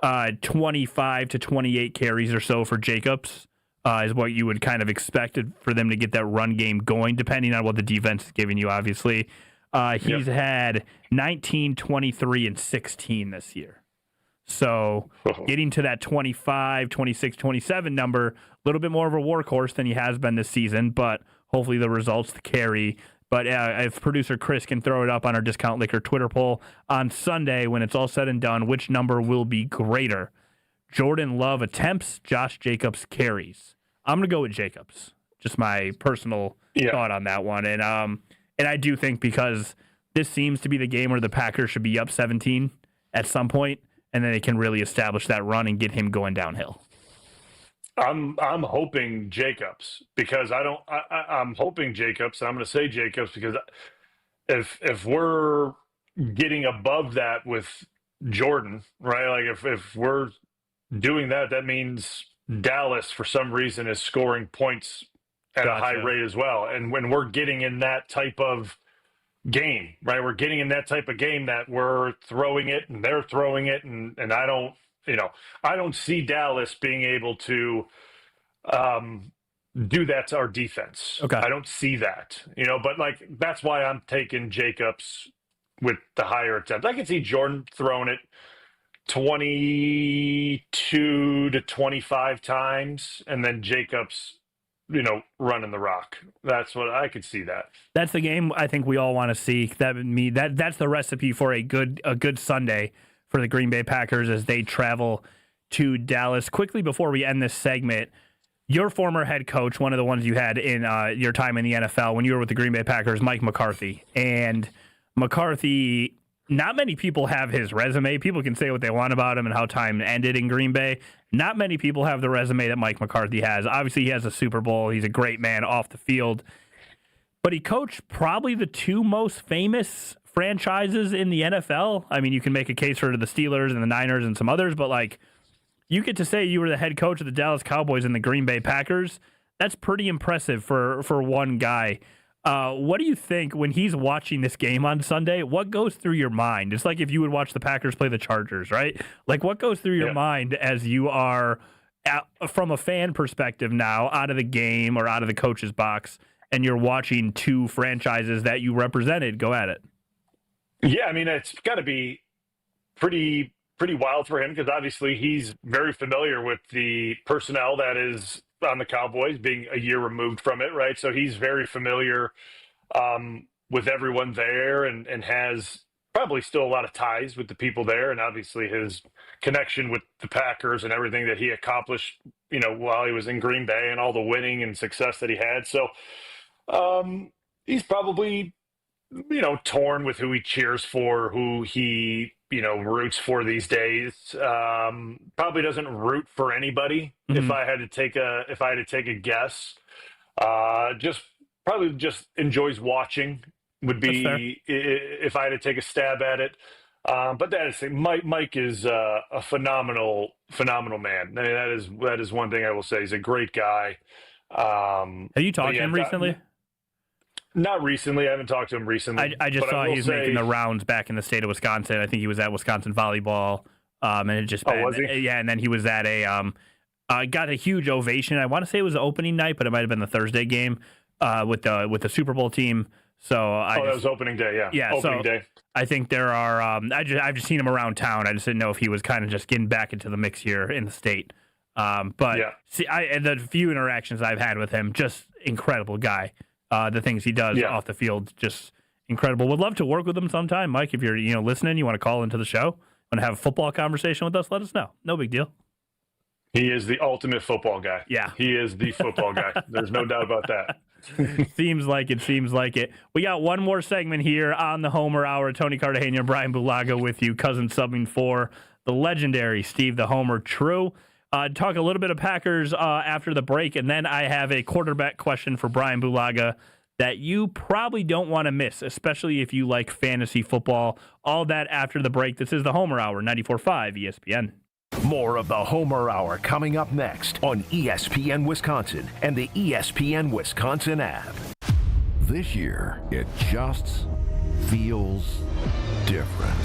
25 to 28 carries or so for Jacobs is what you would kind of expected for them to get that run game going, depending on what the defense is giving you, obviously. He's had 19, 23, and 16 this year. So getting to that 25, 26, 27 number, a little bit more of a workhorse than he has been this season, but hopefully the results carry. But if producer Chris can throw it up on our Discount Liquor Twitter poll on Sunday, when it's all said and done, which number will be greater? Jordan Love attempts, Josh Jacobs carries. I'm going to go with Jacobs. Just my personal thought on that one. And I do think because this seems to be the game where the Packers should be up 17 at some point, and then they can really establish that run and get him going downhill. I'm hoping Jacobs because I'm hoping Jacobs, and I'm going to say Jacobs because if we're getting above that with Jordan, right? Like if we're doing that, that means Dallas for some reason is scoring points at a high rate as well. And when we're getting in that type of game, right? We're getting in that type of game that we're throwing it and they're throwing it, and I don't see Dallas being able to do that to our defense. Okay. I don't see that, but like that's why I'm taking Jacobs with the higher attempt. I can see Jordan throwing it 22 to 25 times, and then Jacobs, running the rock. That's what I could see that. That's the game I think we all want to see. That's the recipe for a good Sunday for the Green Bay Packers as they travel to Dallas. Quickly before we end this segment, your former head coach, one of the ones you had in your time in the NFL when you were with the Green Bay Packers, Mike McCarthy. And McCarthy, not many people have his resume. People can say what they want about him and how time ended in Green Bay. Not many people have the resume that Mike McCarthy has. Obviously, he has a Super Bowl. He's a great man off the field. But he coached probably the two most famous franchises in the NFL. I mean, you can make a case for the Steelers and the Niners and some others, but like, you get to say you were the head coach of the Dallas Cowboys and the Green Bay Packers. That's pretty impressive for one guy. What do you think when he's watching this game on Sunday? What goes through your mind? It's like if you would watch the Packers play the Chargers, right? Like, what goes through your mind as you are, from a fan perspective now, out of the game or out of the coach's box, and you're watching two franchises that you represented go at it? Yeah, I mean, it's got to be pretty wild for him because obviously he's very familiar with the personnel that is on the Cowboys, being a year removed from it, right? So he's very familiar with everyone there and has probably still a lot of ties with the people there. And obviously his connection with the Packers and everything that he accomplished, while he was in Green Bay and all the winning and success that he had. So he's probably, torn with who he cheers for, who he, roots for these days. Probably doesn't root for anybody. Mm-hmm. If I had to take a guess, just enjoys watching would be if I had to take a stab at it. But that is Mike is a phenomenal man. I mean, that is one thing I will say. He's a great guy. Have you talked to him recently? Not recently. I haven't talked to him recently. I just saw he's making the rounds back in the state of Wisconsin. I think he was at Wisconsin volleyball, and it just was he? Yeah, and then he was at got a huge ovation. I want to say it was the opening night, but it might have been the Thursday game with the Super Bowl team. So that was opening day. Yeah, opening day. I think there are. I've just seen him around town. I just didn't know if he was kind of just getting back into the mix here in the state. But see, the few interactions I've had with him, just incredible guy. The things he does off the field, just incredible. Would love to work with him sometime, Mike. If you're listening, you want to call into the show, want to have a football conversation with us, let us know. No big deal. He is the ultimate football guy. Yeah, he is the football guy. There's no doubt about that. Seems like it. We got one more segment here on the Homer Hour. Tony Cartagena and Brian Bulaga with you, cousin subbing for the legendary Steve the Homer True. Talk a little bit of Packers after the break, and then I have a quarterback question for Brian Bulaga that you probably don't want to miss, especially if you like fantasy football. All that after the break. This is the Homer Hour, 94.5 ESPN. More of the Homer Hour coming up next on ESPN Wisconsin and the ESPN Wisconsin app. This year, it just feels different.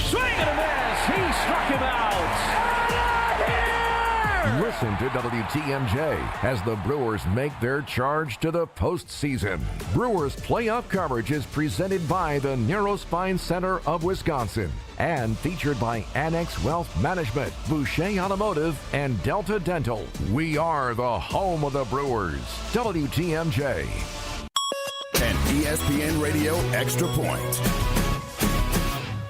Swing and a miss. He struck him out. Listen to WTMJ as the Brewers make their charge to the postseason. Brewers playoff coverage is presented by the Neurospine Center of Wisconsin and featured by Annex Wealth Management, Boucher Automotive, and Delta Dental. We are the home of the Brewers. WTMJ. An ESPN Radio Extra Point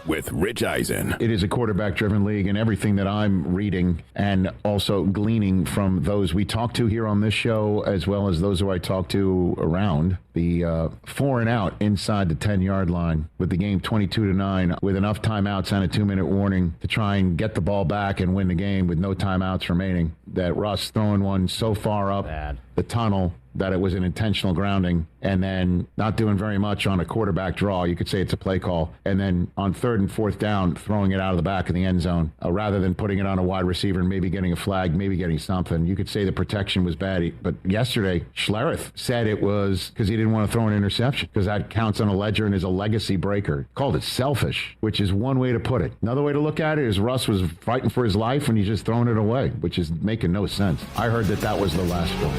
with Rich Eisen. It is a quarterback-driven league, and everything that I'm reading and also gleaning from those we talk to here on this show, as well as those who I talk to around, the 4 and out inside the 10-yard line with the game 22-9, with enough timeouts and a 2-minute warning to try and get the ball back and win the game with no timeouts remaining, that Russ throwing one so far up the tunnel that it was an intentional grounding, and then not doing very much on a quarterback draw. You could say it's a play call. And then on 3rd and 4th down, throwing it out of the back of the end zone, rather than putting it on a wide receiver and maybe getting a flag, maybe getting something. You could say the protection was bad. But yesterday, Schlereth said it was because he didn't want to throw an interception, because that counts on a ledger and is a legacy breaker. Called it selfish, which is one way to put it. Another way to look at it is Russ was fighting for his life and he's just throwing it away, which is making no sense. I heard that was the last one.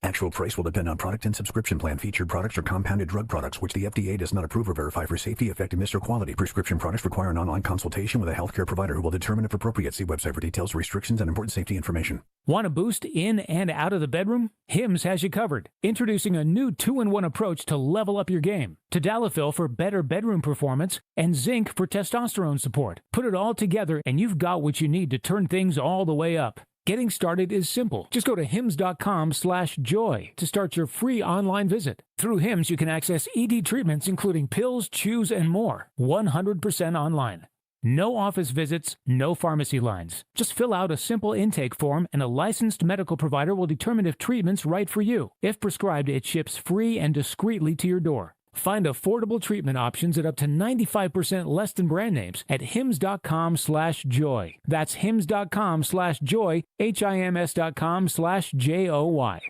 At Actual price will depend on product and subscription plan. Featured products are compounded drug products, which the FDA does not approve or verify for safety, effectiveness, or quality. Prescription products require an online consultation with a healthcare provider who will determine if appropriate. See website for details, restrictions, and important safety information. Want a boost in and out of the bedroom? Hims has you covered. Introducing a new 2-in-1 approach to level up your game. Tadalafil for better bedroom performance and zinc for testosterone support. Put it all together and you've got what you need to turn things all the way up. Getting started is simple. Just go to hims.com/joy to start your free online visit. Through Hims, you can access ED treatments including pills, chews, and more. 100% online. No office visits, no pharmacy lines. Just fill out a simple intake form and a licensed medical provider will determine if treatment's right for you. If prescribed, it ships free and discreetly to your door. Find affordable treatment options at up to 95% less than brand names at hims.com/joy. That's hims.com/joy, hims.com/joy.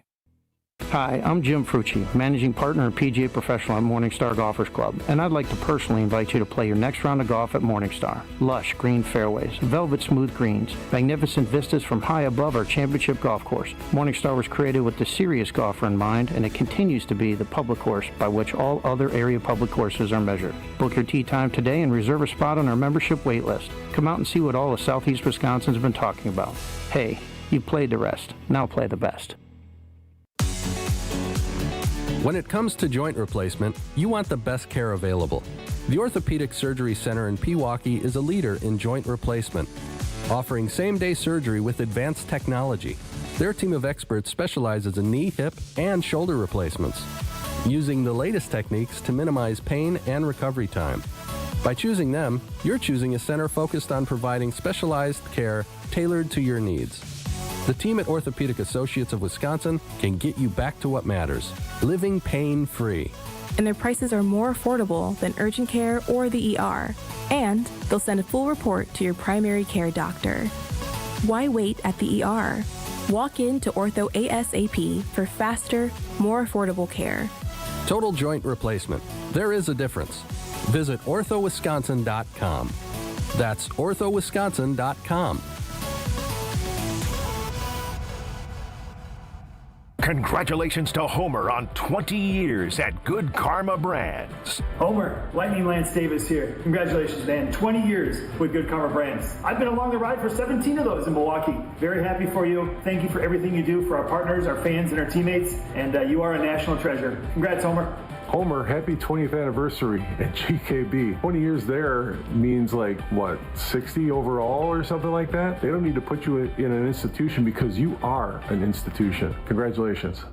Hi, I'm Jim Frucci, Managing Partner and PGA Professional at Morningstar Golfers Club, and I'd like to personally invite you to play your next round of golf at Morningstar. Lush green fairways, velvet smooth greens, magnificent vistas from high above our championship golf course. Morningstar was created with the serious golfer in mind, and it continues to be the public course by which all other area public courses are measured. Book your tee time today and reserve a spot on our membership wait list. Come out and see what all of Southeast Wisconsin's been talking about. Hey, you played the rest. Now play the best. When it comes to joint replacement, you want the best care available. The Orthopedic Surgery Center in Pewaukee is a leader in joint replacement, offering same-day surgery with advanced technology. Their team of experts specializes in knee, hip, and shoulder replacements, using the latest techniques to minimize pain and recovery time. By choosing them, you're choosing a center focused on providing specialized care tailored to your needs. The team at Orthopedic Associates of Wisconsin can get you back to what matters, living pain-free. And their prices are more affordable than urgent care or the ER. And they'll send a full report to your primary care doctor. Why wait at the ER? Walk in to Ortho ASAP for faster, more affordable care. Total joint replacement. There is a difference. Visit orthowisconsin.com. That's orthowisconsin.com. Congratulations to Homer on 20 years at Good Karma Brands. Homer, Lightning Lance Davis here. Congratulations, man. 20 years with Good Karma Brands. I've been along the ride for 17 of those in Milwaukee. Very happy for you. Thank you for everything you do for our partners, our fans, and our teammates. And you are a national treasure. Congrats, Homer. Homer, happy 20th anniversary at GKB. 20 years there means like, what, 60 overall or something like that? They don't need to put you in an institution because you are an institution. Congratulations.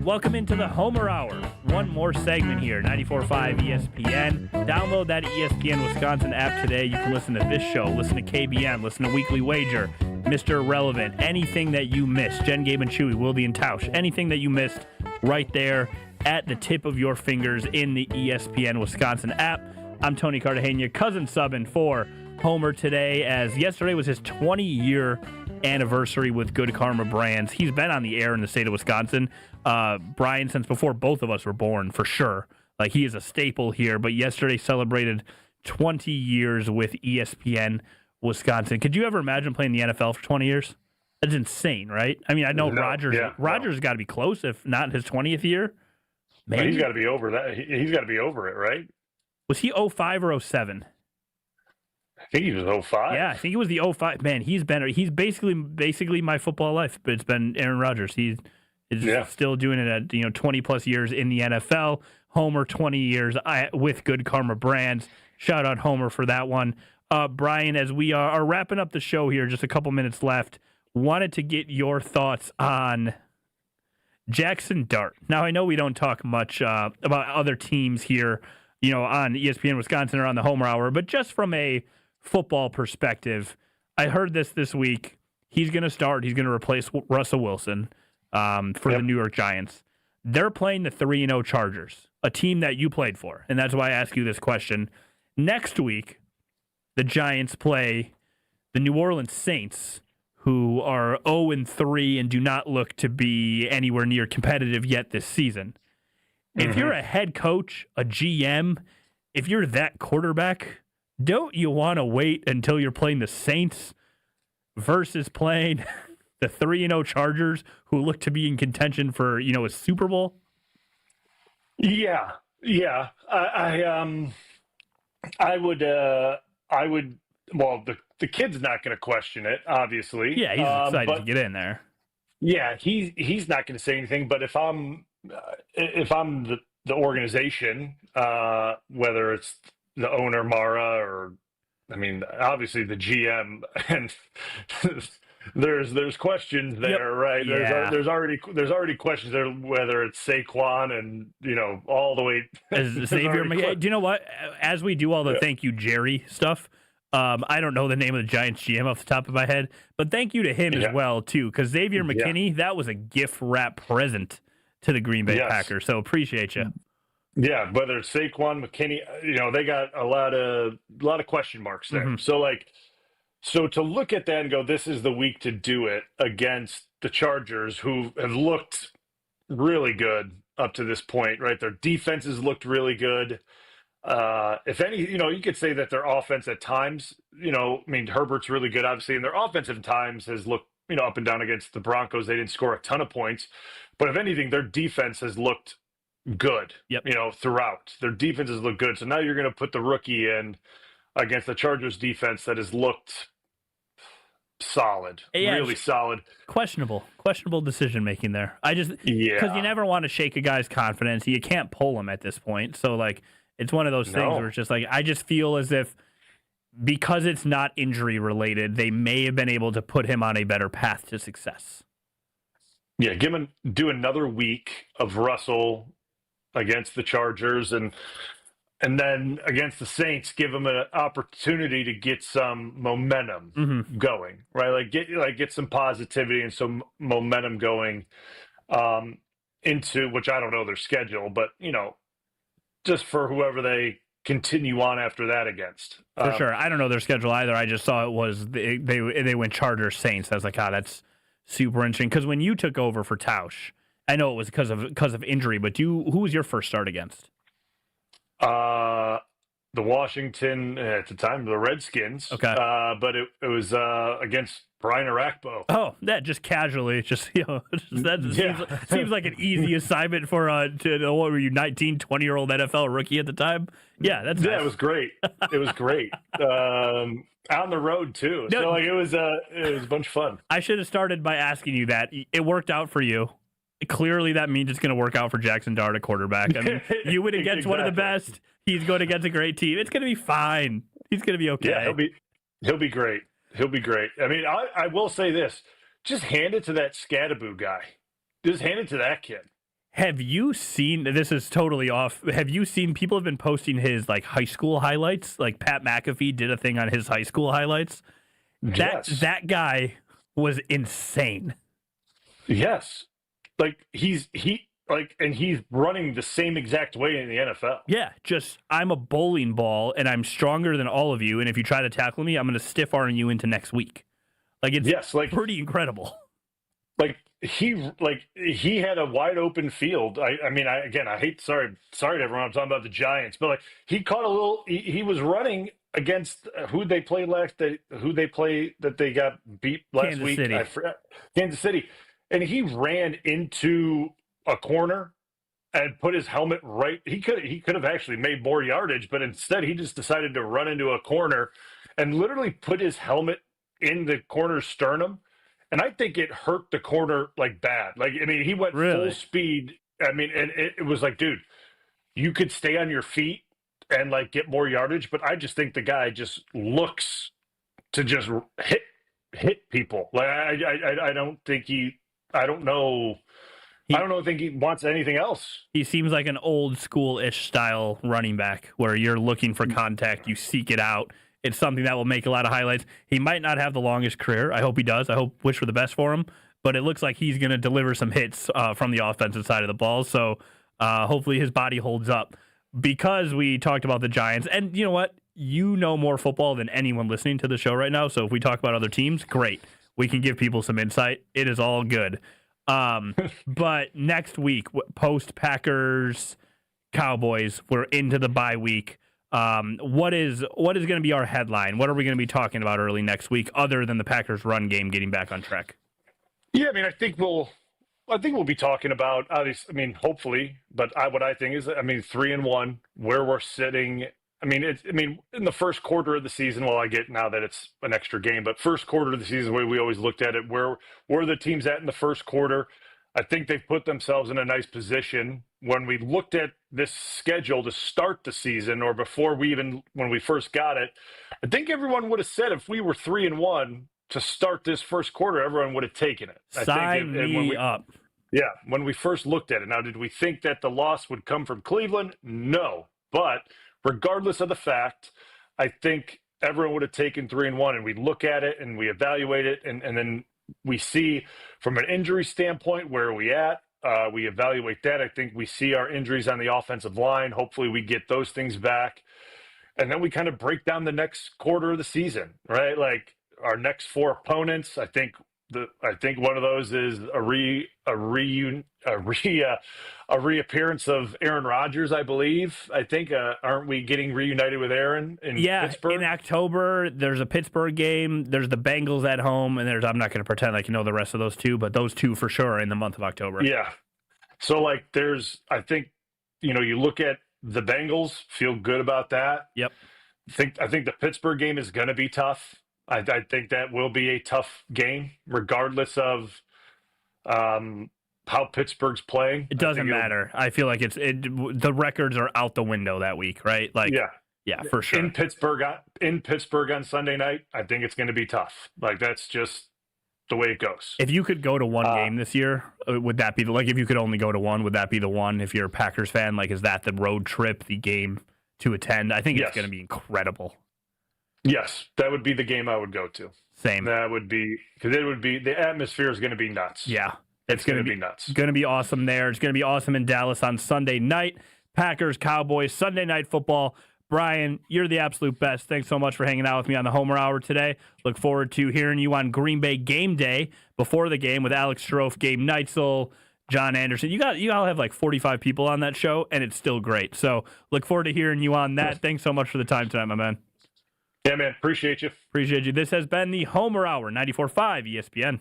Welcome into the Homer Hour. One more segment here, 94.5 ESPN. Download that ESPN Wisconsin app today. You can listen to this show, listen to KBM, listen to Weekly Wager, Mr. Relevant, anything that you missed, Jen, Gabe, and Chewy, Wildy, and Tausch, anything that you missed right there at the tip of your fingers in the ESPN Wisconsin app. I'm Tony Cartagena, cousin subbing for Homer today, as yesterday was his 20-year anniversary with Good Karma Brands. He's been on the air in the state of Wisconsin, Brian, since before both of us were born, for sure. Like, he is a staple here, but yesterday celebrated 20 years with ESPN Wisconsin. Could you ever imagine playing the NFL for 20 years? That's insane, right? I mean, I know Rodgers got to be close, if not his 20th year. Maybe. Well, he's got to be over that. He's got to be over it, right? Was he 05 or 07? I think he was 05. Yeah, I think it was the 05. Man, he's basically my football life, but it's been Aaron Rodgers. He's still doing it at 20 plus years in the NFL. Homer, 20 years with Good Karma Brands. Shout out Homer for that one. Brian, as we are wrapping up the show here, just a couple minutes left, wanted to get your thoughts on Jackson Dart. Now, I know we don't talk much about other teams here, on ESPN Wisconsin or on the Homer Hour, but just from a football perspective, I heard this week. He's going to start. He's going to replace Russell Wilson for the New York Giants. They're playing the 3-0 Chargers, a team that you played for, and that's why I ask you this question. Next week, the Giants play the New Orleans Saints, who are 0-3 and do not look to be anywhere near competitive yet this season. If you're a head coach, a GM, if you're that quarterback, don't you want to wait until you're playing the Saints versus playing the 3-0 Chargers who look to be in contention for, a Super Bowl? Yeah. I would. Well, the kid's not going to question it, obviously. Yeah, he's excited to get in there. Yeah, he's not going to say anything. But if I'm the organization, whether it's the owner Mara or, obviously the GM, and there's questions there, right? Yeah. There's already questions there, whether it's Saquon and all the way As Xavier McKinney. Do you know what? As we do all the thank you Jerry stuff, I don't know the name of the Giants GM off the top of my head, but thank you to him as well too, because Xavier McKinney, that was a gift wrap present to the Green Bay Packers. So appreciate you. Yeah, whether it's Saquon, McKinney, they got a lot of question marks there. Mm-hmm. So to look at that and go, this is the week to do it against the Chargers, who have looked really good up to this point, right? Their defenses looked really good. If any, you could say that their offense at times, Herbert's really good, obviously, and their offensive times has looked, up and down against the Broncos. They didn't score a ton of points, but if anything, their defense has looked good, throughout. Their defenses look good. So now you're going to put the rookie in against the Chargers defense that has looked solid, really solid. Questionable decision making there. Because you never want to shake a guy's confidence. You can't pull him at this point. So it's one of those things where it's just I just feel as if because it's not injury related, they may have been able to put him on a better path to success. Yeah, do another week of Russell against the Chargers and then against the Saints, give him an opportunity to get some momentum going, right? Get some positivity and some momentum going into, which I don't know their schedule, but just for whoever they continue on after that against. For sure. I don't know their schedule either. I just saw it was they went Chargers Saints. I was like, that's super interesting. Because when you took over for Tausch, I know it was because of injury, but who was your first start against? The Washington, at the time, the Redskins. Okay. But it was against Brian Arakpo. Oh, that just casually, seems like an easy assignment for what were you, 19, 20-year-old NFL rookie at the time? Yeah, that's nice. It was great. It was great. On the road too. No, so it was a bunch of fun. I should have started by asking you that. It worked out for you. Clearly, that means it's going to work out for Jackson Dart, a quarterback. I mean, you went against one of the best. He's going against a great team. It's going to be fine. He's going to be okay. Yeah, he'll be great. He'll be great. I mean, I will say this: just hand it to that Scadaboo guy. Just hand it to that kid. Have you seen? This is totally off. Have you seen? People have been posting his high school highlights. Like Pat McAfee did a thing on his high school highlights. That guy was insane. Yes. He's running the same exact way in the NFL. Yeah, I'm a bowling ball and I'm stronger than all of you. And if you try to tackle me, I'm going to stiff arm you into next week. It's pretty incredible. He had a wide open field. I hate sorry to everyone. I'm talking about the Giants, but he caught a little. He was running against who they played that they got beat last Kansas week. City. I forgot. Kansas City. And he ran into a corner and put his helmet right. He could have actually made more yardage, but instead he just decided to run into a corner and literally put his helmet in the corner's sternum. And I think it hurt the corner bad. He went full speed. And it was dude, you could stay on your feet and get more yardage, but I just think the guy just looks to just hit people. I don't think I don't think he wants anything else. He seems like an old school-ish style running back where you're looking for contact, you seek it out. It's something that will make a lot of highlights. He might not have the longest career. I hope he does. Wish for the best for him. But it looks like he's going to deliver some hits from the offensive side of the ball. So hopefully his body holds up. Because we talked about the Giants, and you know what? You know more football than anyone listening to the show right now. So if we talk about other teams, great. We can give people some insight. It is all good. But next week, post Packers, Cowboys, we're into the bye week. What is going to be our headline? What are we going to be talking about early next week, other than the Packers run game getting back on track? Yeah, I mean, I think we'll be talking about obviously. I mean, hopefully, but what I think is, 3-1, where we're sitting. I mean, in the first quarter of the season. Well, I get now that it's an extra game, but first quarter of the season, the way we always looked at it, where the teams at in the first quarter. I think they've put themselves in a nice position when we looked at this schedule to start the season, or when we first got it. I think everyone would have said if we were 3-1 to start this first quarter, everyone would have taken it. Sign me up. Yeah, when we first looked at it. Now, did we think that the loss would come from Cleveland? No. But regardless of the fact, I think everyone would have taken 3-1, and we look at it and we evaluate it, and then we see from an injury standpoint where are we at. We evaluate that. I think we see our injuries on the offensive line. Hopefully we get those things back. And then we kind of break down the next quarter of the season, right? Like, our next 4 opponents, I think one of those is a reappearance of Aaron Rodgers, I believe. I think aren't we getting reunited with Aaron in Pittsburgh? In October, there's a Pittsburgh game, there's the Bengals at home, and I'm not going to pretend like you know the rest of those two, but those two for sure are in the month of October. Yeah. So I think you look at the Bengals, feel good about that. Yep. I think the Pittsburgh game is going to be tough. I think that will be a tough game, regardless of how Pittsburgh's playing. It doesn't matter. I feel like the records are out the window that week, right? Like, yeah, for sure. In Pittsburgh on Sunday night, I think it's going to be tough. Like, that's just the way it goes. If you could go to one game this year, would that be if you could only go to one, would that be the one? If you're a Packers fan, like, is that the road trip, the game to attend? I think it's going to be incredible. Yes, that would be the game I would go to. Same. That would be, because the atmosphere is going to be nuts. Yeah. It's going to be nuts. It's going to be awesome there. It's going to be awesome in Dallas on Sunday night. Packers, Cowboys, Sunday Night Football. Brian, you're the absolute best. Thanks so much for hanging out with me on the Homer Hour today. Look forward to hearing you on Green Bay game day before the game with Alex Strofe, Gabe Neitzel, John Anderson. You all have like 45 people on that show, and it's still great. So look forward to hearing you on that. Thanks so much for the time tonight, my man. Yeah, man. Appreciate you. Appreciate you. This has been the Homer Hour, 94.5 ESPN.